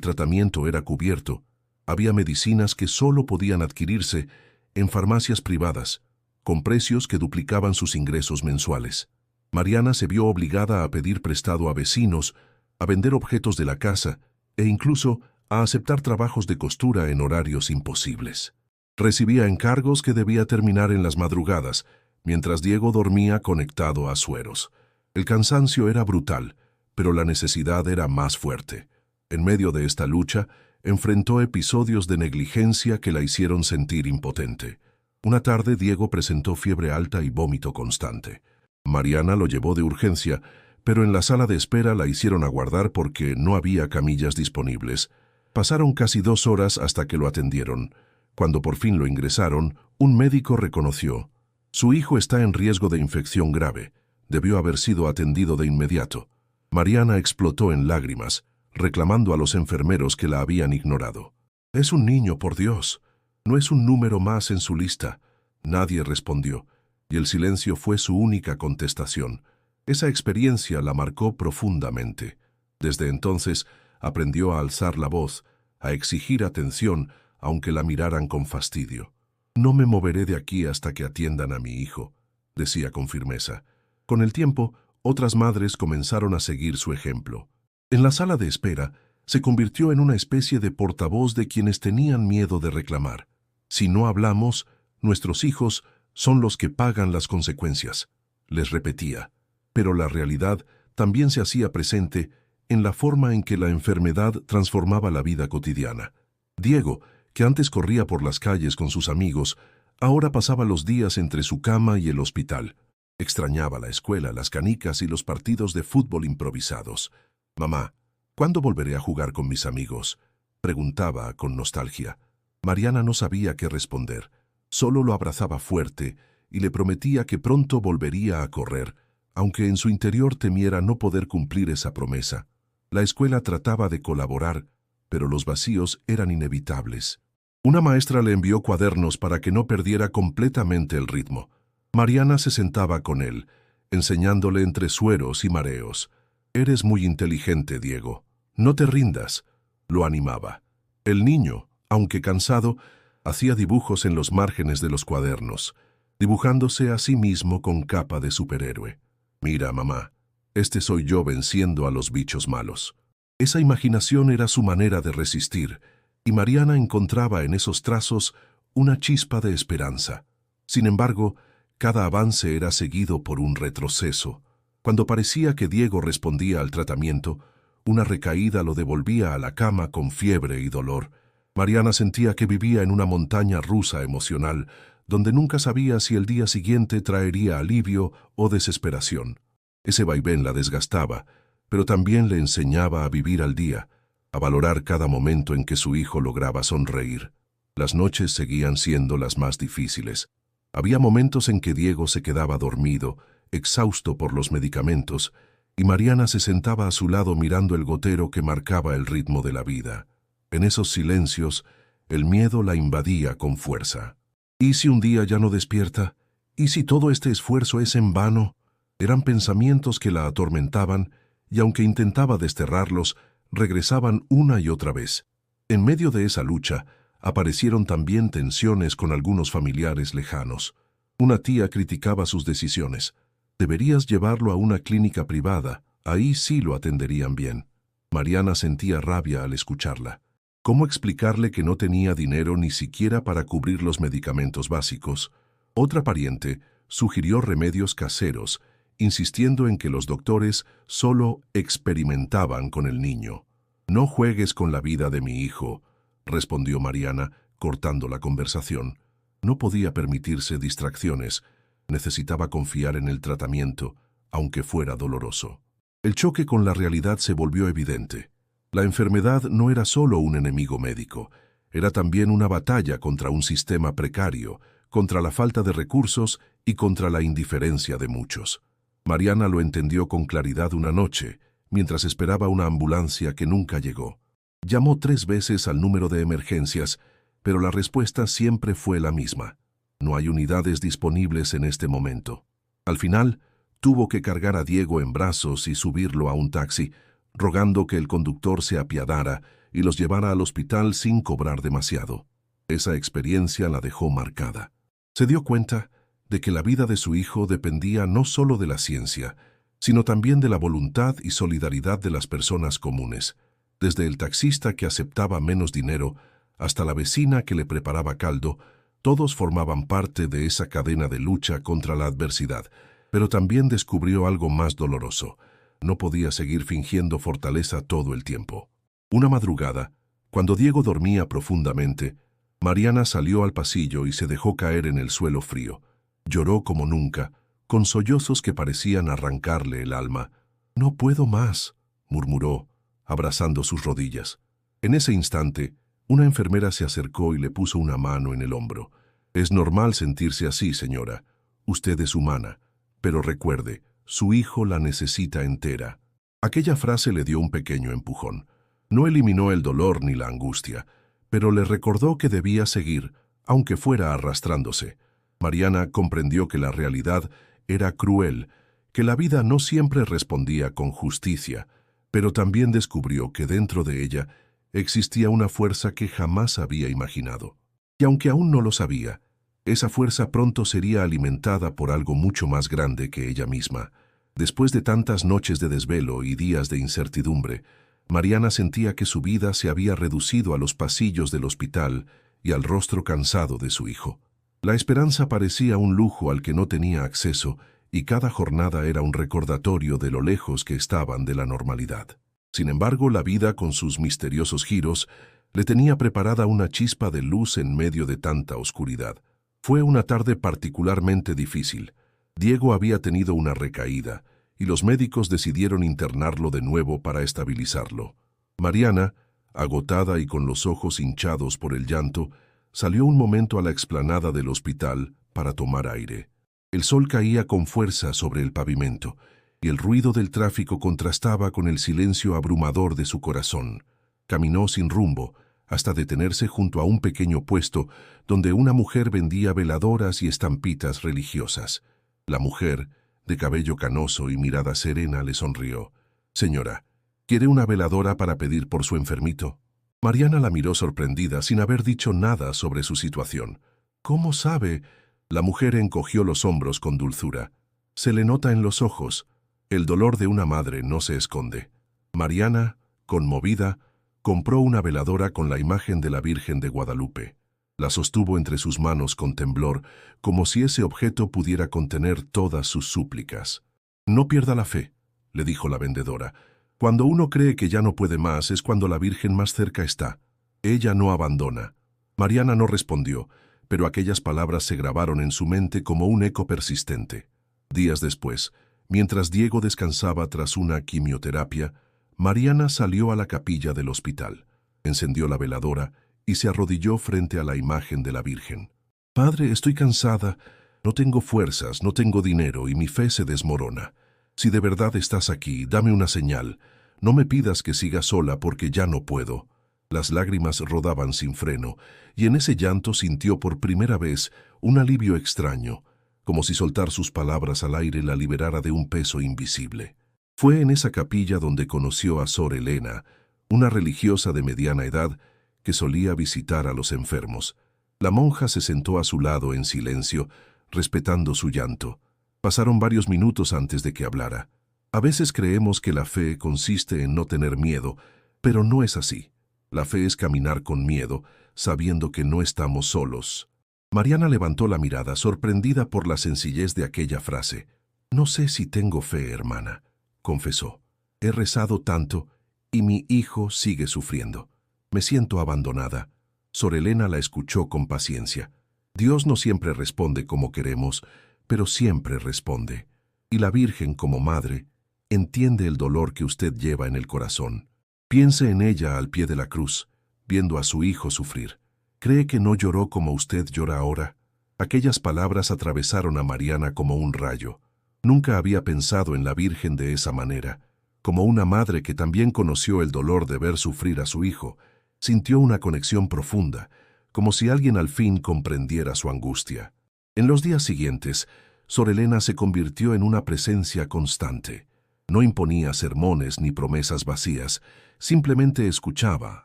tratamiento era cubierto, había medicinas que solo podían adquirirse en farmacias privadas, con precios que duplicaban sus ingresos mensuales. Mariana se vio obligada a pedir prestado a vecinos, a vender objetos de la casa e incluso a aceptar trabajos de costura en horarios imposibles. Recibía encargos que debía terminar en las madrugadas, mientras Diego dormía conectado a sueros. El cansancio era brutal, pero la necesidad era más fuerte. En medio de esta lucha, enfrentó episodios de negligencia que la hicieron sentir impotente. Una tarde, Diego presentó fiebre alta y vómito constante. Mariana lo llevó de urgencia, pero en la sala de espera la hicieron aguardar porque no había camillas disponibles. Pasaron casi 2 horas hasta que lo atendieron. Cuando por fin lo ingresaron, un médico reconoció: su hijo está en riesgo de infección grave. Debió haber sido atendido de inmediato. Mariana explotó en lágrimas, reclamando a los enfermeros que la habían ignorado. «Es un niño, por Dios. No es un número más en su lista». Nadie respondió, y el silencio fue su única contestación. Esa experiencia la marcó profundamente. Desde entonces, aprendió a alzar la voz, a exigir atención, aunque la miraran con fastidio. «No me moveré de aquí hasta que atiendan a mi hijo», decía con firmeza. Con el tiempo, otras madres comenzaron a seguir su ejemplo. En la sala de espera, se convirtió en una especie de portavoz de quienes tenían miedo de reclamar. «Si no hablamos, nuestros hijos son los que pagan las consecuencias», les repetía. Pero la realidad también se hacía presente en la forma en que la enfermedad transformaba la vida cotidiana. Diego, que antes corría por las calles con sus amigos, ahora pasaba los días entre su cama y el hospital. Extrañaba la escuela, las canicas y los partidos de fútbol improvisados. «Mamá, ¿cuándo volveré a jugar con mis amigos?», preguntaba con nostalgia. Mariana no sabía qué responder. Solo lo abrazaba fuerte y le prometía que pronto volvería a correr, aunque en su interior temiera no poder cumplir esa promesa. La escuela trataba de colaborar, pero los vacíos eran inevitables. Una maestra le envió cuadernos para que no perdiera completamente el ritmo. Mariana se sentaba con él, enseñándole entre sueros y mareos. «Eres muy inteligente, Diego. No te rindas», lo animaba. El niño, aunque cansado, hacía dibujos en los márgenes de los cuadernos, dibujándose a sí mismo con capa de superhéroe. «Mira, mamá, este soy yo venciendo a los bichos malos». Esa imaginación era su manera de resistir, y Mariana encontraba en esos trazos una chispa de esperanza. Sin embargo, cada avance era seguido por un retroceso. Cuando parecía que Diego respondía al tratamiento, una recaída lo devolvía a la cama con fiebre y dolor. Mariana sentía que vivía en una montaña rusa emocional, donde nunca sabía si el día siguiente traería alivio o desesperación. Ese vaivén la desgastaba, pero también le enseñaba a vivir al día, a valorar cada momento en que su hijo lograba sonreír. Las noches seguían siendo las más difíciles. Había momentos en que Diego se quedaba dormido, exhausto por los medicamentos, y Mariana se sentaba a su lado mirando el gotero que marcaba el ritmo de la vida. En esos silencios, el miedo la invadía con fuerza. ¿Y si un día ya no despierta? ¿Y si todo este esfuerzo es en vano? Eran pensamientos que la atormentaban, y aunque intentaba desterrarlos, regresaban una y otra vez. En medio de esa lucha, aparecieron también tensiones con algunos familiares lejanos. Una tía criticaba sus decisiones. «Deberías llevarlo a una clínica privada, ahí sí lo atenderían bien». Mariana sentía rabia al escucharla. ¿Cómo explicarle que no tenía dinero ni siquiera para cubrir los medicamentos básicos? Otra pariente sugirió remedios caseros, insistiendo en que los doctores solo experimentaban con el niño. «No juegues con la vida de mi hijo», respondió Mariana, cortando la conversación. No podía permitirse distracciones. Necesitaba confiar en el tratamiento, aunque fuera doloroso. El choque con la realidad se volvió evidente. La enfermedad no era solo un enemigo médico, era también una batalla contra un sistema precario, contra la falta de recursos y contra la indiferencia de muchos. Mariana lo entendió con claridad una noche, mientras esperaba una ambulancia que nunca llegó. Llamó 3 veces al número de emergencias, pero la respuesta siempre fue la misma: No hay unidades disponibles en este momento. Al final, tuvo que cargar a Diego en brazos y subirlo a un taxi, rogando que el conductor se apiadara y los llevara al hospital sin cobrar demasiado. Esa experiencia la dejó marcada. Se dio cuenta de que la vida de su hijo dependía no solo de la ciencia, sino también de la voluntad y solidaridad de las personas comunes, desde el taxista que aceptaba menos dinero hasta la vecina que le preparaba caldo. Todos formaban parte de esa cadena de lucha contra la adversidad, pero también descubrió algo más doloroso. No podía seguir fingiendo fortaleza todo el tiempo. Una madrugada, cuando Diego dormía profundamente, Mariana salió al pasillo y se dejó caer en el suelo frío. Lloró como nunca, con sollozos que parecían arrancarle el alma. «No puedo más», murmuró, abrazando sus rodillas. En ese instante, una enfermera se acercó y le puso una mano en el hombro. «Es normal sentirse así, señora. Usted es humana. Pero recuerde, su hijo la necesita entera». Aquella frase le dio un pequeño empujón. No eliminó el dolor ni la angustia, pero le recordó que debía seguir, aunque fuera arrastrándose. Mariana comprendió que la realidad era cruel, que la vida no siempre respondía con justicia, pero también descubrió que dentro de ella existía una fuerza que jamás había imaginado. Y aunque aún no lo sabía, esa fuerza pronto sería alimentada por algo mucho más grande que ella misma. Después de tantas noches de desvelo y días de incertidumbre, Mariana sentía que su vida se había reducido a los pasillos del hospital y al rostro cansado de su hijo. La esperanza parecía un lujo al que no tenía acceso, y cada jornada era un recordatorio de lo lejos que estaban de la normalidad. Sin embargo, la vida, con sus misteriosos giros, le tenía preparada una chispa de luz en medio de tanta oscuridad. Fue una tarde particularmente difícil. Diego había tenido una recaída, y los médicos decidieron internarlo de nuevo para estabilizarlo. Mariana, agotada y con los ojos hinchados por el llanto, salió un momento a la explanada del hospital para tomar aire. El sol caía con fuerza sobre el pavimento, y el ruido del tráfico contrastaba con el silencio abrumador de su corazón. Caminó sin rumbo, hasta detenerse junto a un pequeño puesto donde una mujer vendía veladoras y estampitas religiosas. La mujer, de cabello canoso y mirada serena, le sonrió. «Señora, ¿quiere una veladora para pedir por su enfermito?» Mariana la miró sorprendida, sin haber dicho nada sobre su situación. «¿Cómo sabe?» La mujer encogió los hombros con dulzura. «Se le nota en los ojos. El dolor de una madre no se esconde». Mariana, conmovida, compró una veladora con la imagen de la Virgen de Guadalupe. La sostuvo entre sus manos con temblor, como si ese objeto pudiera contener todas sus súplicas. «No pierda la fe», le dijo la vendedora. «Cuando uno cree que ya no puede más es cuando la Virgen más cerca está. Ella no abandona». Mariana no respondió, pero aquellas palabras se grabaron en su mente como un eco persistente. Días después, mientras Diego descansaba tras una quimioterapia, Mariana salió a la capilla del hospital, encendió la veladora y se arrodilló frente a la imagen de la Virgen. «Padre, estoy cansada, no tengo fuerzas, no tengo dinero y mi fe se desmorona. Si de verdad estás aquí, dame una señal. No me pidas que siga sola porque ya no puedo». Las lágrimas rodaban sin freno, y en ese llanto sintió por primera vez un alivio extraño, como si soltar sus palabras al aire la liberara de un peso invisible. Fue en esa capilla donde conoció a Sor Elena, una religiosa de mediana edad que solía visitar a los enfermos. La monja se sentó a su lado en silencio, respetando su llanto. Pasaron varios minutos antes de que hablara. A veces creemos que la fe consiste en no tener miedo, pero no es así. La fe es caminar con miedo, sabiendo que no estamos solos. Mariana levantó la mirada, sorprendida por la sencillez de aquella frase. «No sé si tengo fe, hermana», confesó. «He rezado tanto y mi hijo sigue sufriendo. Me siento abandonada». Sor Elena la escuchó con paciencia. «Dios no siempre responde como queremos, pero siempre responde. Y la Virgen, como madre, entiende el dolor que usted lleva en el corazón. Piense en ella al pie de la cruz, viendo a su hijo sufrir. ¿Cree que no lloró como usted llora ahora?» Aquellas palabras atravesaron a Mariana como un rayo. Nunca había pensado en la Virgen de esa manera. Como una madre que también conoció el dolor de ver sufrir a su hijo, sintió una conexión profunda, como si alguien al fin comprendiera su angustia. En los días siguientes, Sor Elena se convirtió en una presencia constante. No imponía sermones ni promesas vacías, simplemente escuchaba,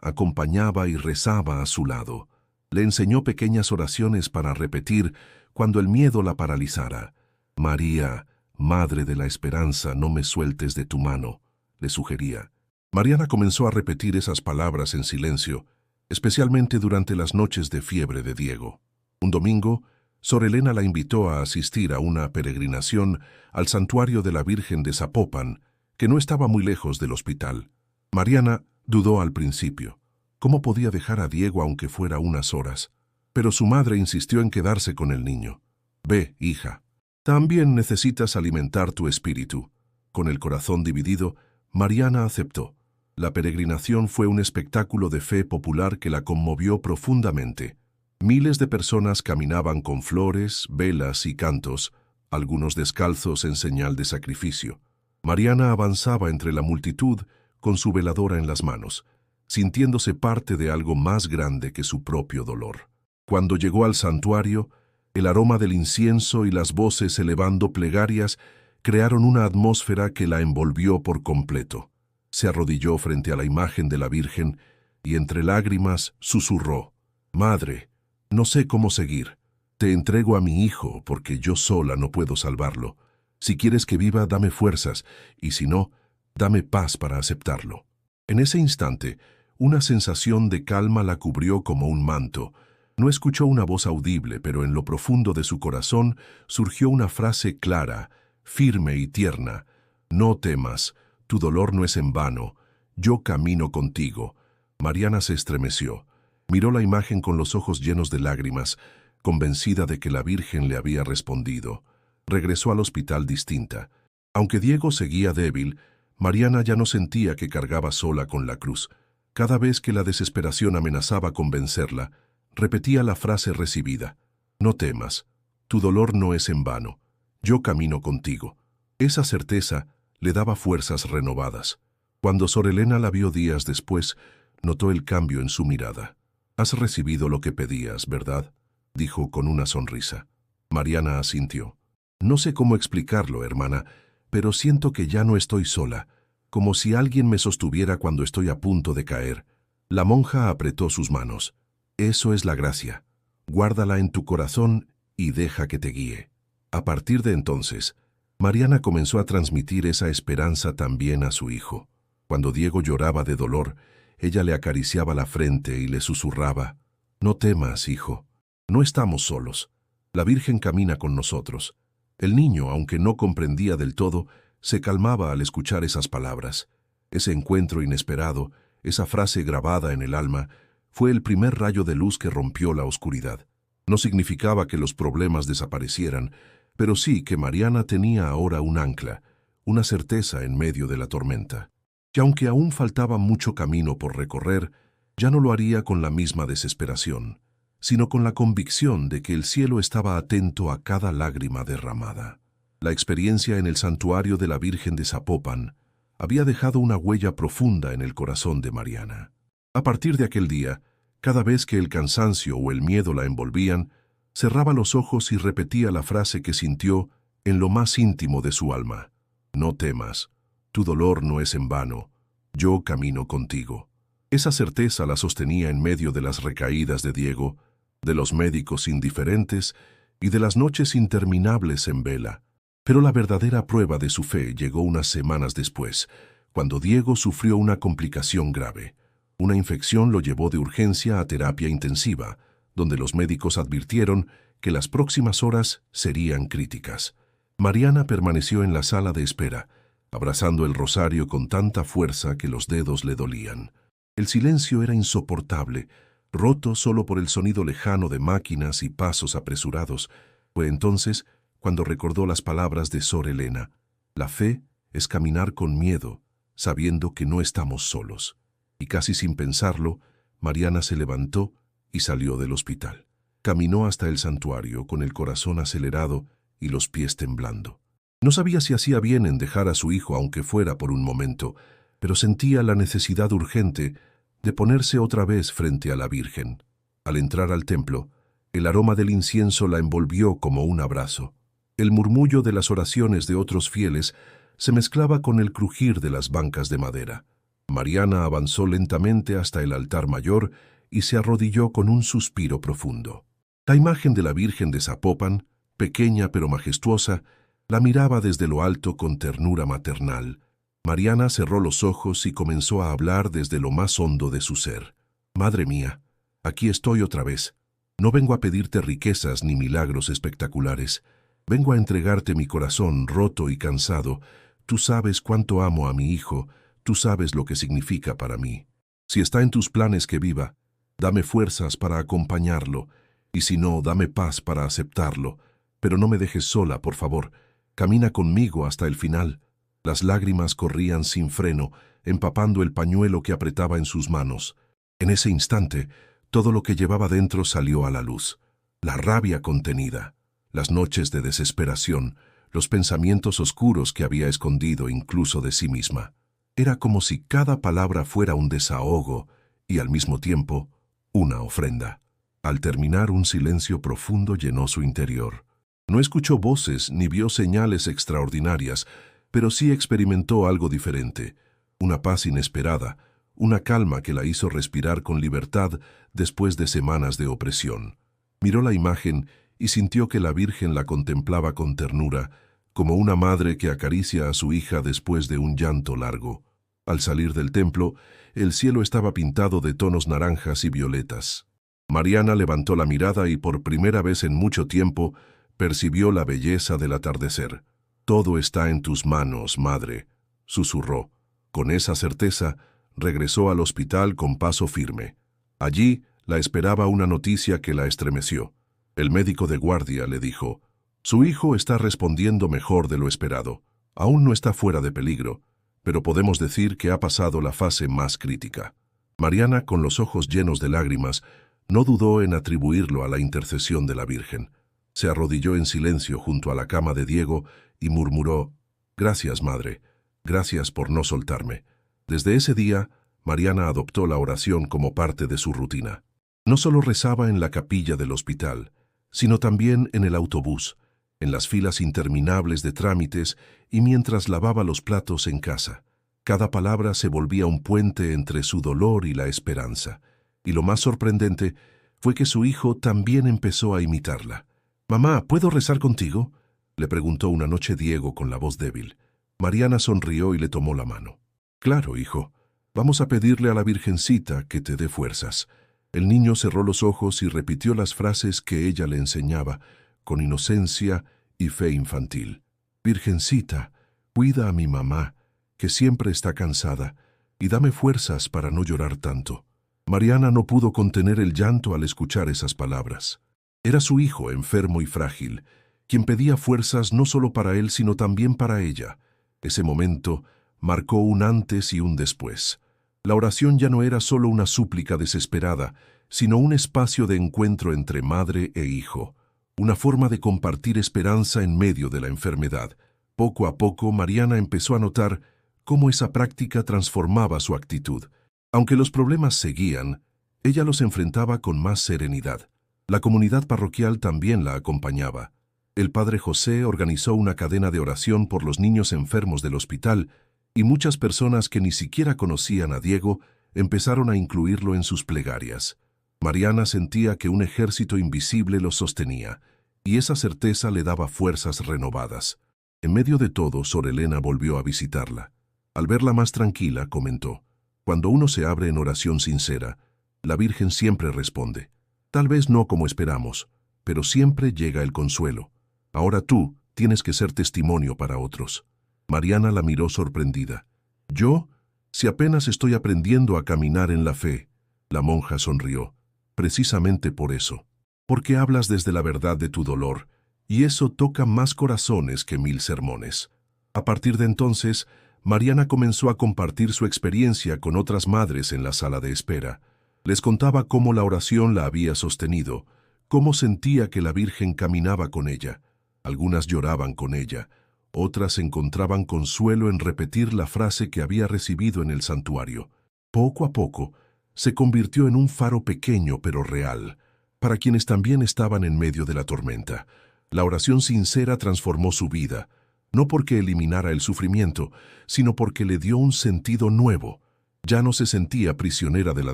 acompañaba y rezaba a su lado. Le enseñó pequeñas oraciones para repetir cuando el miedo la paralizara. «María, Madre de la Esperanza, no me sueltes de tu mano», le sugería. Mariana comenzó a repetir esas palabras en silencio, especialmente durante las noches de fiebre de Diego. Un domingo, Sor Elena la invitó a asistir a una peregrinación al santuario de la Virgen de Zapopan, que no estaba muy lejos del hospital. Mariana dudó al principio. ¿Cómo podía dejar a Diego aunque fuera unas horas? Pero su madre insistió en quedarse con el niño. «Ve, hija. También necesitas alimentar tu espíritu». Con el corazón dividido, Mariana aceptó. La peregrinación fue un espectáculo de fe popular que la conmovió profundamente. Miles de personas caminaban con flores, velas y cantos, algunos descalzos en señal de sacrificio. Mariana avanzaba entre la multitud con su veladora en las manos, sintiéndose parte de algo más grande que su propio dolor. Cuando llegó al santuario, el aroma del incienso y las voces elevando plegarias crearon una atmósfera que la envolvió por completo. Se arrodilló frente a la imagen de la Virgen y entre lágrimas susurró: «Madre, no sé cómo seguir. Te entrego a mi hijo porque yo sola no puedo salvarlo. Si quieres que viva, dame fuerzas, y si no, dame paz para aceptarlo». En ese instante, una sensación de calma la cubrió como un manto. No escuchó una voz audible, pero en lo profundo de su corazón surgió una frase clara, firme y tierna: «No temas, tu dolor no es en vano, yo camino contigo». Mariana se estremeció. Miró la imagen con los ojos llenos de lágrimas, convencida de que la Virgen le había respondido. Regresó al hospital distinta. Aunque Diego seguía débil, Mariana ya no sentía que cargaba sola con la cruz. Cada vez que la desesperación amenazaba con vencerla, repetía la frase recibida: «No temas, tu dolor no es en vano, yo camino contigo». Esa certeza le daba fuerzas renovadas. Cuando Sor Elena la vio días después, notó el cambio en su mirada. «Has recibido lo que pedías, ¿verdad?», dijo con una sonrisa. Mariana asintió. «No sé cómo explicarlo, hermana, pero siento que ya no estoy sola, como si alguien me sostuviera cuando estoy a punto de caer». La monja apretó sus manos. «Eso es la gracia. Guárdala en tu corazón y deja que te guíe». A partir de entonces, Mariana comenzó a transmitir esa esperanza también a su hijo. Cuando Diego lloraba de dolor, ella le acariciaba la frente y le susurraba: «No temas, hijo. No estamos solos. La Virgen camina con nosotros». El niño, aunque no comprendía del todo, se calmaba al escuchar esas palabras. Ese encuentro inesperado, esa frase grabada en el alma, fue el primer rayo de luz que rompió la oscuridad. No significaba que los problemas desaparecieran, pero sí que Mariana tenía ahora un ancla, una certeza en medio de la tormenta. Y aunque aún faltaba mucho camino por recorrer, ya no lo haría con la misma desesperación, sino con la convicción de que el cielo estaba atento a cada lágrima derramada. La experiencia en el santuario de la Virgen de Zapopan había dejado una huella profunda en el corazón de Mariana. A partir de aquel día, cada vez que el cansancio o el miedo la envolvían, cerraba los ojos y repetía la frase que sintió en lo más íntimo de su alma: «No temas, tu dolor no es en vano, yo camino contigo». Esa certeza la sostenía en medio de las recaídas de Diego, de los médicos indiferentes y de las noches interminables en vela. Pero la verdadera prueba de su fe llegó unas semanas después, cuando Diego sufrió una complicación grave. Una infección lo llevó de urgencia a terapia intensiva, donde los médicos advirtieron que las próximas horas serían críticas. Mariana permaneció en la sala de espera, abrazando el rosario con tanta fuerza que los dedos le dolían. El silencio era insoportable, roto solo por el sonido lejano de máquinas y pasos apresurados. Fue entonces cuando recordó las palabras de Sor Elena: «La fe es caminar con miedo, sabiendo que no estamos solos». Y casi sin pensarlo, Mariana se levantó y salió del hospital. Caminó hasta el santuario con el corazón acelerado y los pies temblando. No sabía si hacía bien en dejar a su hijo aunque fuera por un momento, pero sentía la necesidad urgente de ponerse otra vez frente a la Virgen. Al entrar al templo, El aroma del incienso la envolvió como un abrazo. El murmullo de las oraciones de otros fieles se mezclaba con el crujir de las bancas de madera. Mariana avanzó lentamente hasta el altar mayor y se arrodilló con un suspiro profundo. La imagen de la Virgen de Zapopan, pequeña pero majestuosa, la miraba desde lo alto con ternura maternal. Mariana cerró los ojos y comenzó a hablar desde lo más hondo de su ser. «Madre mía, aquí estoy otra vez. No vengo a pedirte riquezas ni milagros espectaculares. Vengo a entregarte mi corazón roto y cansado. Tú sabes cuánto amo a mi hijo, tú sabes lo que significa para mí. Si está en tus planes que viva, dame fuerzas para acompañarlo, y si no, dame paz para aceptarlo. Pero no me dejes sola, por favor. Camina conmigo hasta el final». Las lágrimas corrían sin freno, empapando el pañuelo que apretaba en sus manos. En ese instante, todo lo que llevaba dentro salió a la luz. La rabia contenida, las noches de desesperación, los pensamientos oscuros que había escondido incluso de sí misma. Era como si cada palabra fuera un desahogo y al mismo tiempo una ofrenda. Al terminar, un silencio profundo llenó su interior. No escuchó voces ni vio señales extraordinarias, pero sí experimentó algo diferente, una paz inesperada, una calma que la hizo respirar con libertad después de semanas de opresión. Miró la imagen y sintió que la Virgen la contemplaba con ternura, como una madre que acaricia a su hija después de un llanto largo. Al salir del templo, el cielo estaba pintado de tonos naranjas y violetas. Mariana levantó la mirada y por primera vez en mucho tiempo percibió la belleza del atardecer. «Todo está en tus manos, madre», susurró. Con esa certeza, regresó al hospital con paso firme. Allí la esperaba una noticia que la estremeció. El médico de guardia le dijo: «Su hijo está respondiendo mejor de lo esperado. Aún no está fuera de peligro, pero podemos decir que ha pasado la fase más crítica». Mariana, con los ojos llenos de lágrimas, no dudó en atribuirlo a la intercesión de la Virgen. Se arrodilló en silencio junto a la cama de Diego y murmuró: «Gracias, madre, gracias por no soltarme». Desde ese día, Mariana adoptó la oración como parte de su rutina. No solo rezaba en la capilla del hospital, sino también en el autobús, en las filas interminables de trámites y mientras lavaba los platos en casa. Cada palabra se volvía un puente entre su dolor y la esperanza. Y lo más sorprendente fue que su hijo también empezó a imitarla. «Mamá, ¿puedo rezar contigo?», le preguntó una noche Diego con la voz débil. Mariana sonrió y le tomó la mano. «Claro, hijo. Vamos a pedirle a la Virgencita que te dé fuerzas». El niño cerró los ojos y repitió las frases que ella le enseñaba, con inocencia y fe infantil. «Virgencita, cuida a mi mamá, que siempre está cansada, y dame fuerzas para no llorar tanto». Mariana no pudo contener el llanto al escuchar esas palabras. Era su hijo, enfermo y frágil, quien pedía fuerzas no solo para él, sino también para ella. Ese momento marcó un antes y un después. La oración ya no era solo una súplica desesperada, sino un espacio de encuentro entre madre e hijo, una forma de compartir esperanza en medio de la enfermedad. Poco a poco, Mariana empezó a notar cómo esa práctica transformaba su actitud. Aunque los problemas seguían, ella los enfrentaba con más serenidad. La comunidad parroquial también la acompañaba. El padre José organizó una cadena de oración por los niños enfermos del hospital y muchas personas que ni siquiera conocían a Diego empezaron a incluirlo en sus plegarias. Mariana sentía que un ejército invisible los sostenía, y esa certeza le daba fuerzas renovadas. En medio de todo, Sor Elena volvió a visitarla. Al verla más tranquila, comentó: «Cuando uno se abre en oración sincera, la Virgen siempre responde. Tal vez no como esperamos, pero siempre llega el consuelo. Ahora tú tienes que ser testimonio para otros». Mariana la miró sorprendida. «¿Yo? Si apenas estoy aprendiendo a caminar en la fe». La monja sonrió. «Precisamente por eso. Porque hablas desde la verdad de tu dolor, y eso toca más corazones que 1000 sermones». A partir de entonces, Mariana comenzó a compartir su experiencia con otras madres en la sala de espera. Les contaba cómo la oración la había sostenido, cómo sentía que la Virgen caminaba con ella. Algunas lloraban con ella, otras encontraban consuelo en repetir la frase que había recibido en el santuario. Poco a poco, se convirtió en un faro pequeño pero real, para quienes también estaban en medio de la tormenta. La oración sincera transformó su vida, no porque eliminara el sufrimiento, sino porque le dio un sentido nuevo. Ya no se sentía prisionera de la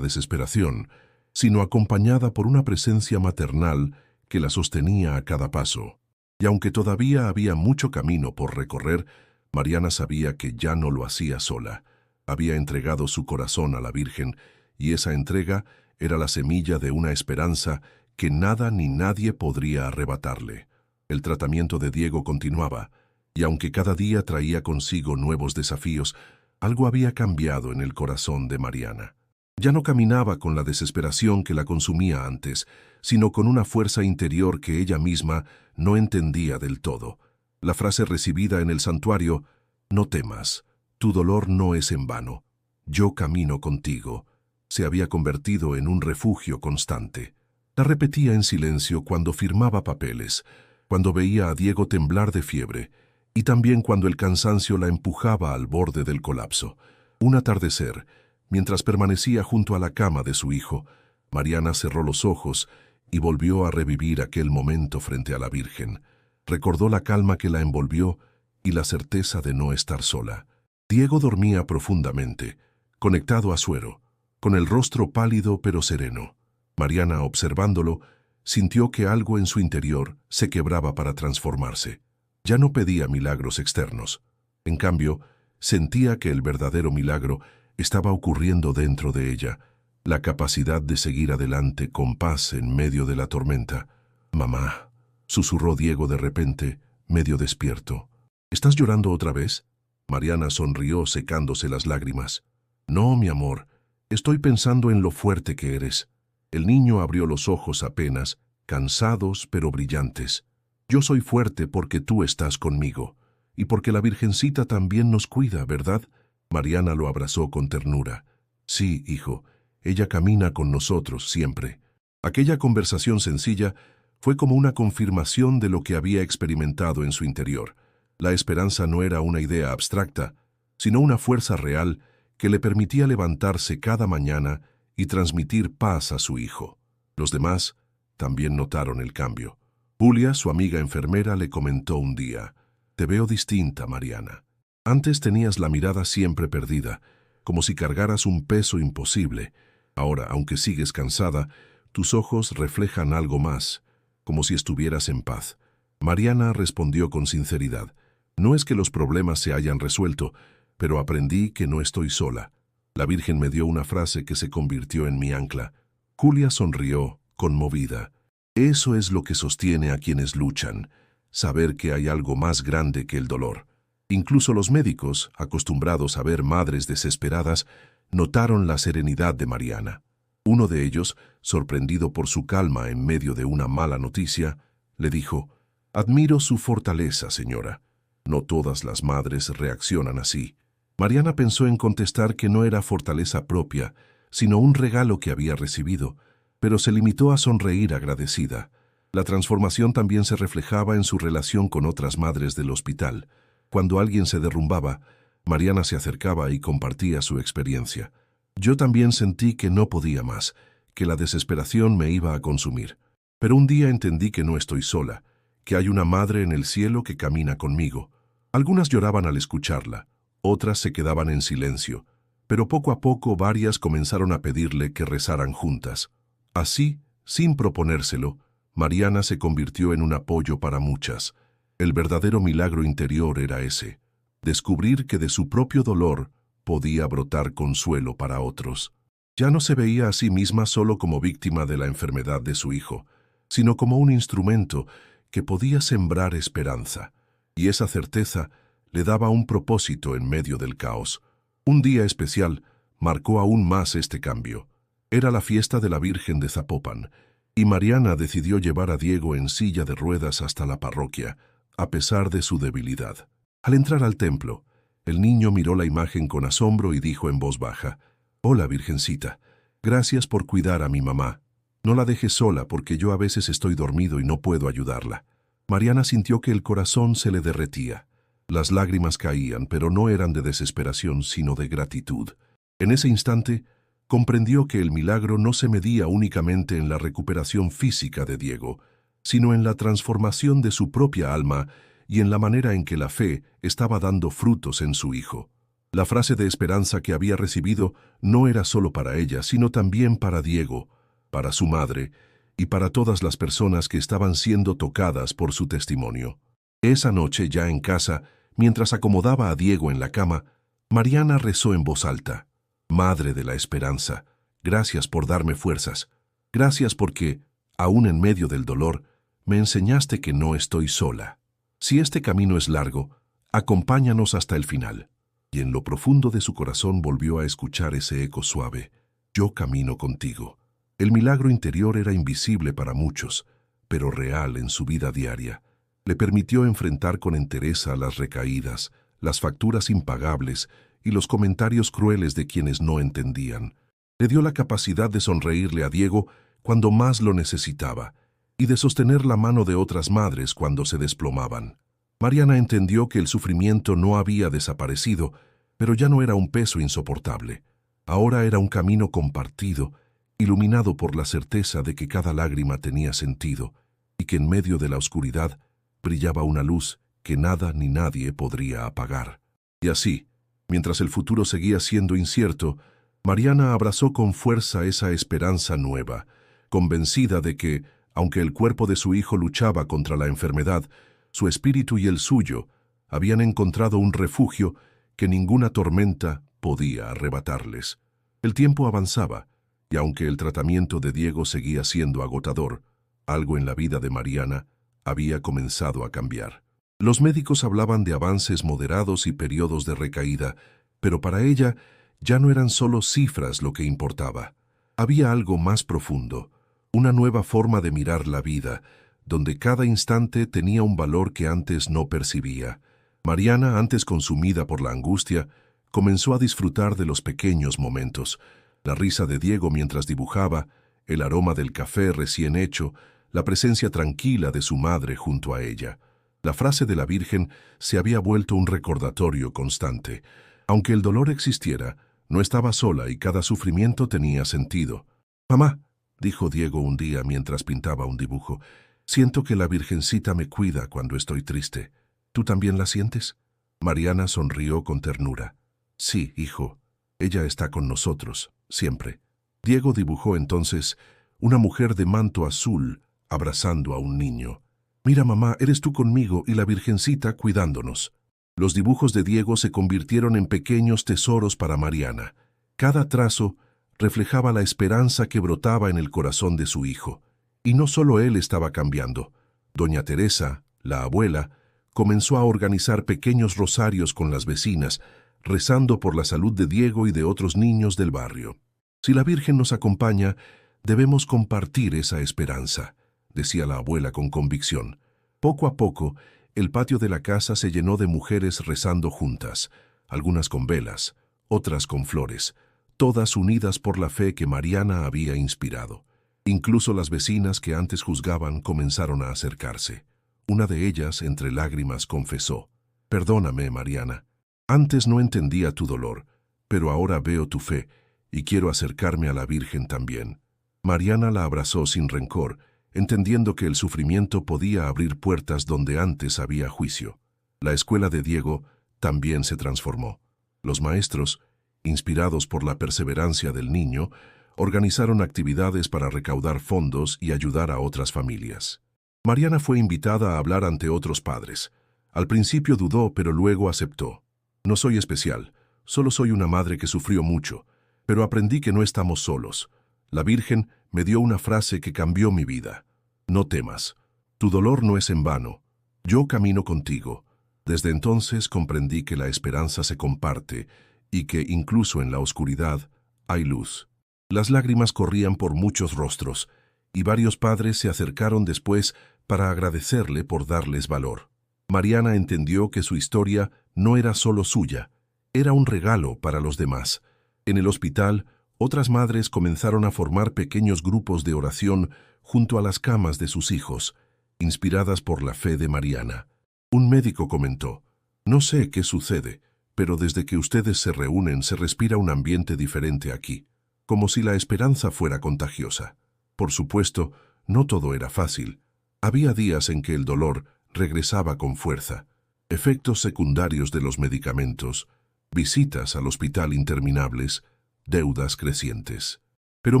desesperación, sino acompañada por una presencia maternal que la sostenía a cada paso. Y aunque todavía había mucho camino por recorrer, Mariana sabía que ya no lo hacía sola. Había entregado su corazón a la Virgen, y esa entrega era la semilla de una esperanza que nada ni nadie podría arrebatarle. El tratamiento de Diego continuaba, y aunque cada día traía consigo nuevos desafíos, algo había cambiado en el corazón de Mariana. Ya no caminaba con la desesperación que la consumía antes, sino con una fuerza interior que ella misma no entendía del todo. La frase recibida en el santuario, «No temas, tu dolor no es en vano, yo camino contigo», se había convertido en un refugio constante. La repetía en silencio cuando firmaba papeles, cuando veía a Diego temblar de fiebre, y también cuando el cansancio la empujaba al borde del colapso. Un atardecer, mientras permanecía junto a la cama de su hijo, Mariana cerró los ojos y volvió a revivir aquel momento frente a la Virgen. Recordó la calma que la envolvió y la certeza de no estar sola. Diego dormía profundamente, conectado a Suero, con el rostro pálido pero sereno. Mariana, observándolo, sintió que algo en su interior se quebraba para transformarse. Ya no pedía milagros externos. En cambio, sentía que el verdadero milagro estaba ocurriendo dentro de ella, la capacidad de seguir adelante con paz en medio de la tormenta. «Mamá», susurró Diego de repente, medio despierto. «¿Estás llorando otra vez?» Mariana sonrió secándose las lágrimas. «No, mi amor, estoy pensando en lo fuerte que eres». El niño abrió los ojos apenas, cansados pero brillantes. «Yo soy fuerte porque tú estás conmigo, y porque la Virgencita también nos cuida, ¿verdad?» Mariana lo abrazó con ternura. «Sí, hijo, ella camina con nosotros siempre». Aquella conversación sencilla fue como una confirmación de lo que había experimentado en su interior. La esperanza no era una idea abstracta, sino una fuerza real que le permitía levantarse cada mañana y transmitir paz a su hijo. Los demás también notaron el cambio. Julia, su amiga enfermera, le comentó un día: «Te veo distinta, Mariana. Antes tenías la mirada siempre perdida, como si cargaras un peso imposible. Ahora, aunque sigues cansada, tus ojos reflejan algo más, como si estuvieras en paz». Mariana respondió con sinceridad: «No es que los problemas se hayan resuelto, pero aprendí que no estoy sola». La Virgen me dio una frase que se convirtió en mi ancla. Julia sonrió, conmovida. «Eso es lo que sostiene a quienes luchan, saber que hay algo más grande que el dolor». Incluso los médicos, acostumbrados a ver madres desesperadas, notaron la serenidad de Mariana. Uno de ellos, sorprendido por su calma en medio de una mala noticia, le dijo: «Admiro su fortaleza, señora. No todas las madres reaccionan así». Mariana pensó en contestar que no era fortaleza propia, sino un regalo que había recibido, pero se limitó a sonreír agradecida. La transformación también se reflejaba en su relación con otras madres del hospital. Cuando alguien se derrumbaba, Mariana se acercaba y compartía su experiencia. «Yo también sentí que no podía más, que la desesperación me iba a consumir. Pero un día entendí que no estoy sola, que hay una madre en el cielo que camina conmigo». Algunas lloraban al escucharla, otras se quedaban en silencio, pero poco a poco varias comenzaron a pedirle que rezaran juntas. Así, sin proponérselo, Mariana se convirtió en un apoyo para muchas. El verdadero milagro interior era ese: descubrir que de su propio dolor podía brotar consuelo para otros. Ya no se veía a sí misma solo como víctima de la enfermedad de su hijo, sino como un instrumento que podía sembrar esperanza, y esa certeza le daba un propósito en medio del caos. Un día especial marcó aún más este cambio. Era la fiesta de la Virgen de Zapopan, y Mariana decidió llevar a Diego en silla de ruedas hasta la parroquia, a pesar de su debilidad. Al entrar al templo, el niño miró la imagen con asombro y dijo en voz baja: «Hola, Virgencita, gracias por cuidar a mi mamá. No la dejes sola porque yo a veces estoy dormido y no puedo ayudarla». Mariana sintió que el corazón se le derretía. Las lágrimas caían, pero no eran de desesperación, sino de gratitud. En ese instante, comprendió que el milagro no se medía únicamente en la recuperación física de Diego, sino en la transformación de su propia alma y en la manera en que la fe estaba dando frutos en su hijo. La frase de esperanza que había recibido no era solo para ella, sino también para Diego, para su madre y para todas las personas que estaban siendo tocadas por su testimonio. Esa noche, ya en casa, mientras acomodaba a Diego en la cama, Mariana rezó en voz alta: Madre de la esperanza, gracias por darme fuerzas. Gracias porque, aún en medio del dolor, me enseñaste que no estoy sola. Si este camino es largo, acompáñanos hasta el final. Y en lo profundo de su corazón volvió a escuchar ese eco suave: yo camino contigo. El milagro interior era invisible para muchos, pero real en su vida diaria. Le permitió enfrentar con entereza las recaídas, las facturas impagables y los comentarios crueles de quienes no entendían. Le dio la capacidad de sonreírle a Diego cuando más lo necesitaba y de sostener la mano de otras madres cuando se desplomaban. Mariana entendió que el sufrimiento no había desaparecido, pero ya no era un peso insoportable. Ahora era un camino compartido, iluminado por la certeza de que cada lágrima tenía sentido y que en medio de la oscuridad brillaba una luz que nada ni nadie podría apagar. Y así, mientras el futuro seguía siendo incierto, Mariana abrazó con fuerza esa esperanza nueva, convencida de que, aunque el cuerpo de su hijo luchaba contra la enfermedad, su espíritu y el suyo habían encontrado un refugio que ninguna tormenta podía arrebatarles. El tiempo avanzaba, y aunque el tratamiento de Diego seguía siendo agotador, algo en la vida de Mariana había comenzado a cambiar. Los médicos hablaban de avances moderados y periodos de recaída, pero para ella ya no eran solo cifras lo que importaba. Había algo más profundo, una nueva forma de mirar la vida, donde cada instante tenía un valor que antes no percibía. Mariana, antes consumida por la angustia, comenzó a disfrutar de los pequeños momentos: la risa de Diego mientras dibujaba, el aroma del café recién hecho, la presencia tranquila de su madre junto a ella. La frase de la Virgen se había vuelto un recordatorio constante. Aunque el dolor existiera, no estaba sola y cada sufrimiento tenía sentido. «Mamá», dijo Diego un día mientras pintaba un dibujo, «siento que la Virgencita me cuida cuando estoy triste. ¿Tú también la sientes?» Mariana sonrió con ternura. «Sí, hijo, ella está con nosotros, siempre». Diego dibujó entonces una mujer de manto azul abrazando a un niño. «Mira, mamá, eres tú conmigo y la Virgencita cuidándonos». Los dibujos de Diego se convirtieron en pequeños tesoros para Mariana. Cada trazo reflejaba la esperanza que brotaba en el corazón de su hijo. Y no solo él estaba cambiando. Doña Teresa, la abuela, comenzó a organizar pequeños rosarios con las vecinas, rezando por la salud de Diego y de otros niños del barrio. «Si la Virgen nos acompaña, debemos compartir esa esperanza», decía la abuela con convicción. Poco a poco, el patio de la casa se llenó de mujeres rezando juntas, algunas con velas, otras con flores, todas unidas por la fe que Mariana había inspirado. Incluso las vecinas que antes juzgaban comenzaron a acercarse. Una de ellas, entre lágrimas, confesó: «Perdóname, Mariana. Antes no entendía tu dolor, pero ahora veo tu fe y quiero acercarme a la Virgen también». Mariana la abrazó sin rencor, entendiendo que el sufrimiento podía abrir puertas donde antes había juicio. La escuela de Diego también se transformó. Los maestros, inspirados por la perseverancia del niño, organizaron actividades para recaudar fondos y ayudar a otras familias. Mariana fue invitada a hablar ante otros padres. Al principio dudó, pero luego aceptó. «No soy especial, solo soy una madre que sufrió mucho, pero aprendí que no estamos solos. La Virgen me dio una frase que cambió mi vida. No temas, tu dolor no es en vano. Yo camino contigo». Desde entonces comprendí que la esperanza se comparte y que incluso en la oscuridad hay luz. Las lágrimas corrían por muchos rostros y varios padres se acercaron después para agradecerle por darles valor. Mariana entendió que su historia no era solo suya, era un regalo para los demás. En el hospital, otras madres comenzaron a formar pequeños grupos de oración junto a las camas de sus hijos, inspiradas por la fe de Mariana. Un médico comentó: «No sé qué sucede, pero desde que ustedes se reúnen se respira un ambiente diferente aquí». como si la esperanza fuera contagiosa. Por supuesto, no todo era fácil. Había días en que el dolor regresaba con fuerza, efectos secundarios de los medicamentos, visitas al hospital interminables, deudas crecientes. Pero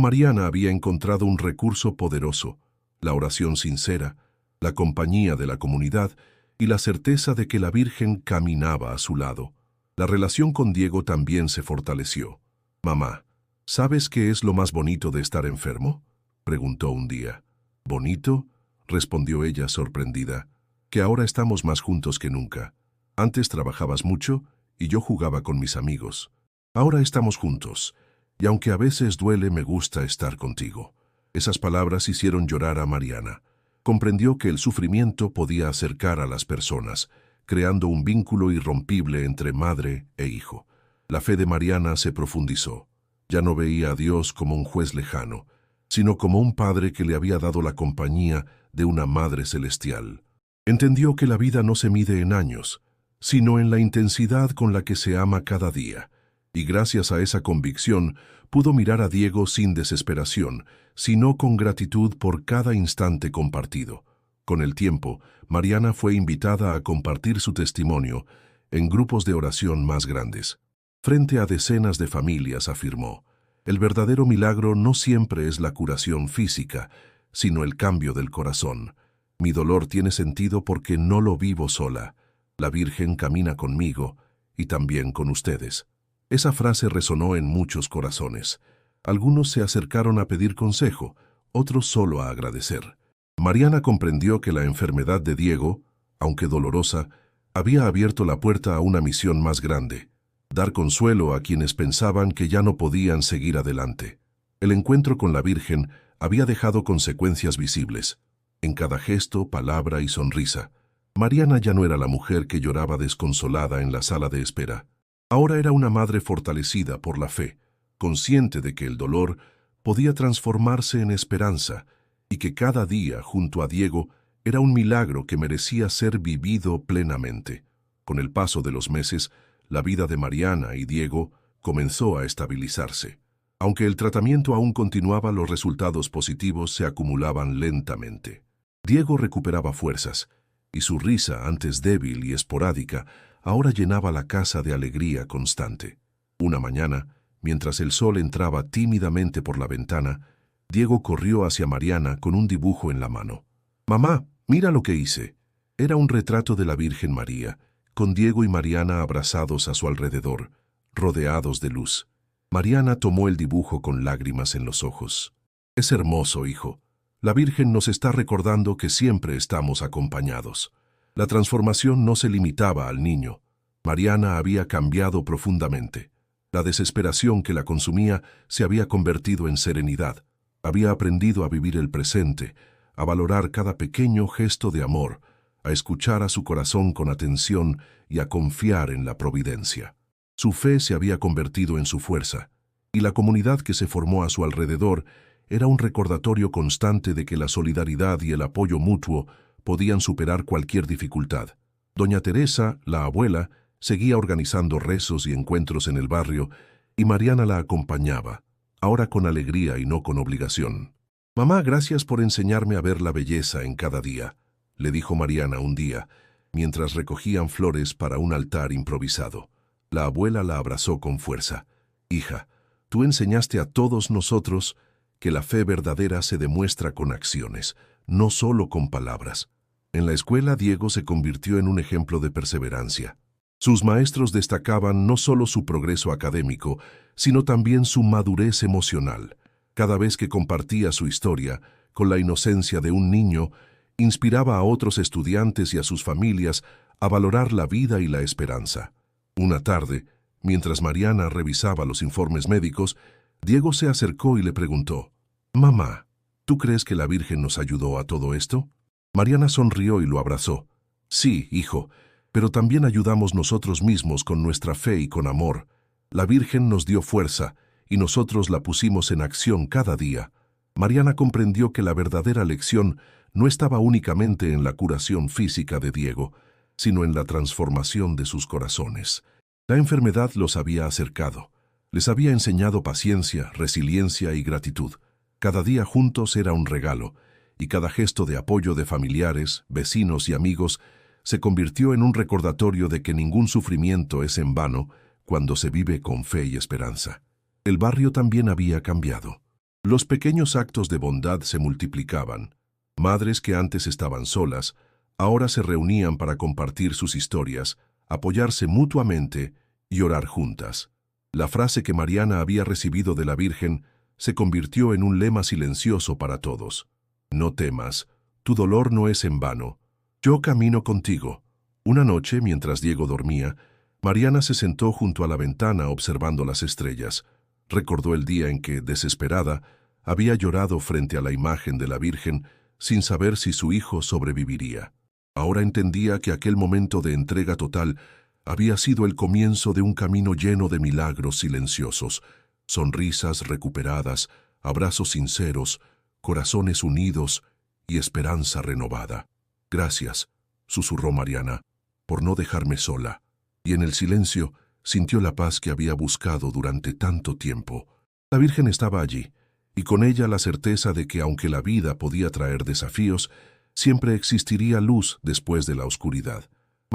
Mariana había encontrado un recurso poderoso: la oración sincera, la compañía de la comunidad y la certeza de que la Virgen caminaba a su lado. La relación con Diego también se fortaleció. «Mamá, ¿sabes qué es lo más bonito de estar enfermo?», preguntó un día. «¿Bonito?», respondió ella sorprendida. «Que ahora estamos más juntos que nunca. Antes trabajabas mucho y yo jugaba con mis amigos. Ahora estamos juntos, y aunque a veces duele, me gusta estar contigo». Esas palabras hicieron llorar a Mariana. Comprendió que el sufrimiento podía acercar a las personas, creando un vínculo irrompible entre madre e hijo. La fe de Mariana se profundizó. Ya no veía a Dios como un juez lejano, sino como un padre que le había dado la compañía de una madre celestial. Entendió que la vida no se mide en años, sino en la intensidad con la que se ama cada día. Y gracias a esa convicción pudo mirar a Diego sin desesperación, sino con gratitud por cada instante compartido. Con el tiempo, Mariana fue invitada a compartir su testimonio en grupos de oración más grandes. Frente a decenas de familias afirmó: «El verdadero milagro no siempre es la curación física, sino el cambio del corazón. Mi dolor tiene sentido porque no lo vivo sola. La Virgen camina conmigo y también con ustedes». Esa frase resonó en muchos corazones. Algunos se acercaron a pedir consejo, otros solo a agradecer. Mariana comprendió que la enfermedad de Diego, aunque dolorosa, había abierto la puerta a una misión más grande: dar consuelo a quienes pensaban que ya no podían seguir adelante. El encuentro con la Virgen había dejado consecuencias visibles. En cada gesto, palabra y sonrisa, Mariana ya no era la mujer que lloraba desconsolada en la sala de espera. Ahora era una madre fortalecida por la fe, consciente de que el dolor podía transformarse en esperanza y que cada día junto a Diego era un milagro que merecía ser vivido plenamente. Con el paso de los meses, la vida de Mariana y Diego comenzó a estabilizarse. Aunque el tratamiento aún continuaba, los resultados positivos se acumulaban lentamente. Diego recuperaba fuerzas, y su risa, antes débil y esporádica, ahora llenaba la casa de alegría constante. Una mañana, mientras el sol entraba tímidamente por la ventana, Diego corrió hacia Mariana con un dibujo en la mano. «Mamá, mira lo que hice». Era un retrato de la Virgen María, con Diego y Mariana abrazados a su alrededor, rodeados de luz. Mariana tomó el dibujo con lágrimas en los ojos. «Es hermoso, hijo. La Virgen nos está recordando que siempre estamos acompañados». La transformación no se limitaba al niño. Mariana había cambiado profundamente. La desesperación que la consumía se había convertido en serenidad. Había aprendido a vivir el presente, a valorar cada pequeño gesto de amor, a escuchar a su corazón con atención y a confiar en la providencia. Su fe se había convertido en su fuerza, y la comunidad que se formó a su alrededor era un recordatorio constante de que la solidaridad y el apoyo mutuo podían superar cualquier dificultad. Doña Teresa, la abuela, seguía organizando rezos y encuentros en el barrio, y Mariana la acompañaba, ahora con alegría y no con obligación. «Mamá, gracias por enseñarme a ver la belleza en cada día», le dijo Mariana un día, mientras recogían flores para un altar improvisado. La abuela la abrazó con fuerza. «Hija, tú enseñaste a todos nosotros que la fe verdadera se demuestra con acciones, no solo con palabras». En la escuela, Diego se convirtió en un ejemplo de perseverancia. Sus maestros destacaban no solo su progreso académico, sino también su madurez emocional. Cada vez que compartía su historia, con la inocencia de un niño, inspiraba a otros estudiantes y a sus familias a valorar la vida y la esperanza. Una tarde, mientras Mariana revisaba los informes médicos, Diego se acercó y le preguntó: «Mamá, ¿tú crees que la Virgen nos ayudó a todo esto?». Mariana sonrió y lo abrazó. «Sí, hijo, pero también ayudamos nosotros mismos con nuestra fe y con amor. La Virgen nos dio fuerza y nosotros la pusimos en acción cada día». Mariana comprendió que la verdadera lección no estaba únicamente en la curación física de Diego, sino en la transformación de sus corazones. La enfermedad los había acercado. Les había enseñado paciencia, resiliencia y gratitud. Cada día juntos era un regalo, y cada gesto de apoyo de familiares, vecinos y amigos se convirtió en un recordatorio de que ningún sufrimiento es en vano cuando se vive con fe y esperanza. El barrio también había cambiado. Los pequeños actos de bondad se multiplicaban. Madres que antes estaban solas, ahora se reunían para compartir sus historias, apoyarse mutuamente y orar juntas. La frase que Mariana había recibido de la Virgen se convirtió en un lema silencioso para todos. No temas, tu dolor no es en vano. Yo camino contigo. Una noche, mientras Diego dormía, Mariana se sentó junto a la ventana observando las estrellas. Recordó el día en que, desesperada, había llorado frente a la imagen de la Virgen sin saber si su hijo sobreviviría. Ahora entendía que aquel momento de entrega total había sido el comienzo de un camino lleno de milagros silenciosos, sonrisas recuperadas, abrazos sinceros, corazones unidos y esperanza renovada. Gracias, susurró Mariana, por no dejarme sola. Y en el silencio sintió la paz que había buscado durante tanto tiempo. La Virgen estaba allí, y con ella la certeza de que aunque la vida podía traer desafíos, siempre existiría luz después de la oscuridad.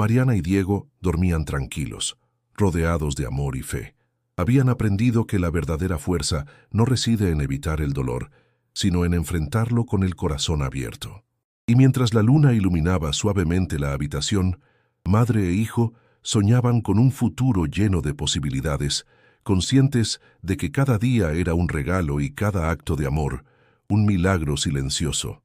Mariana y Diego dormían tranquilos, rodeados de amor y fe. Habían aprendido que la verdadera fuerza no reside en evitar el dolor, sino en enfrentarlo con el corazón abierto. Y mientras la luna iluminaba suavemente la habitación, madre e hijo soñaban con un futuro lleno de posibilidades, conscientes de que cada día era un regalo y cada acto de amor, un milagro silencioso.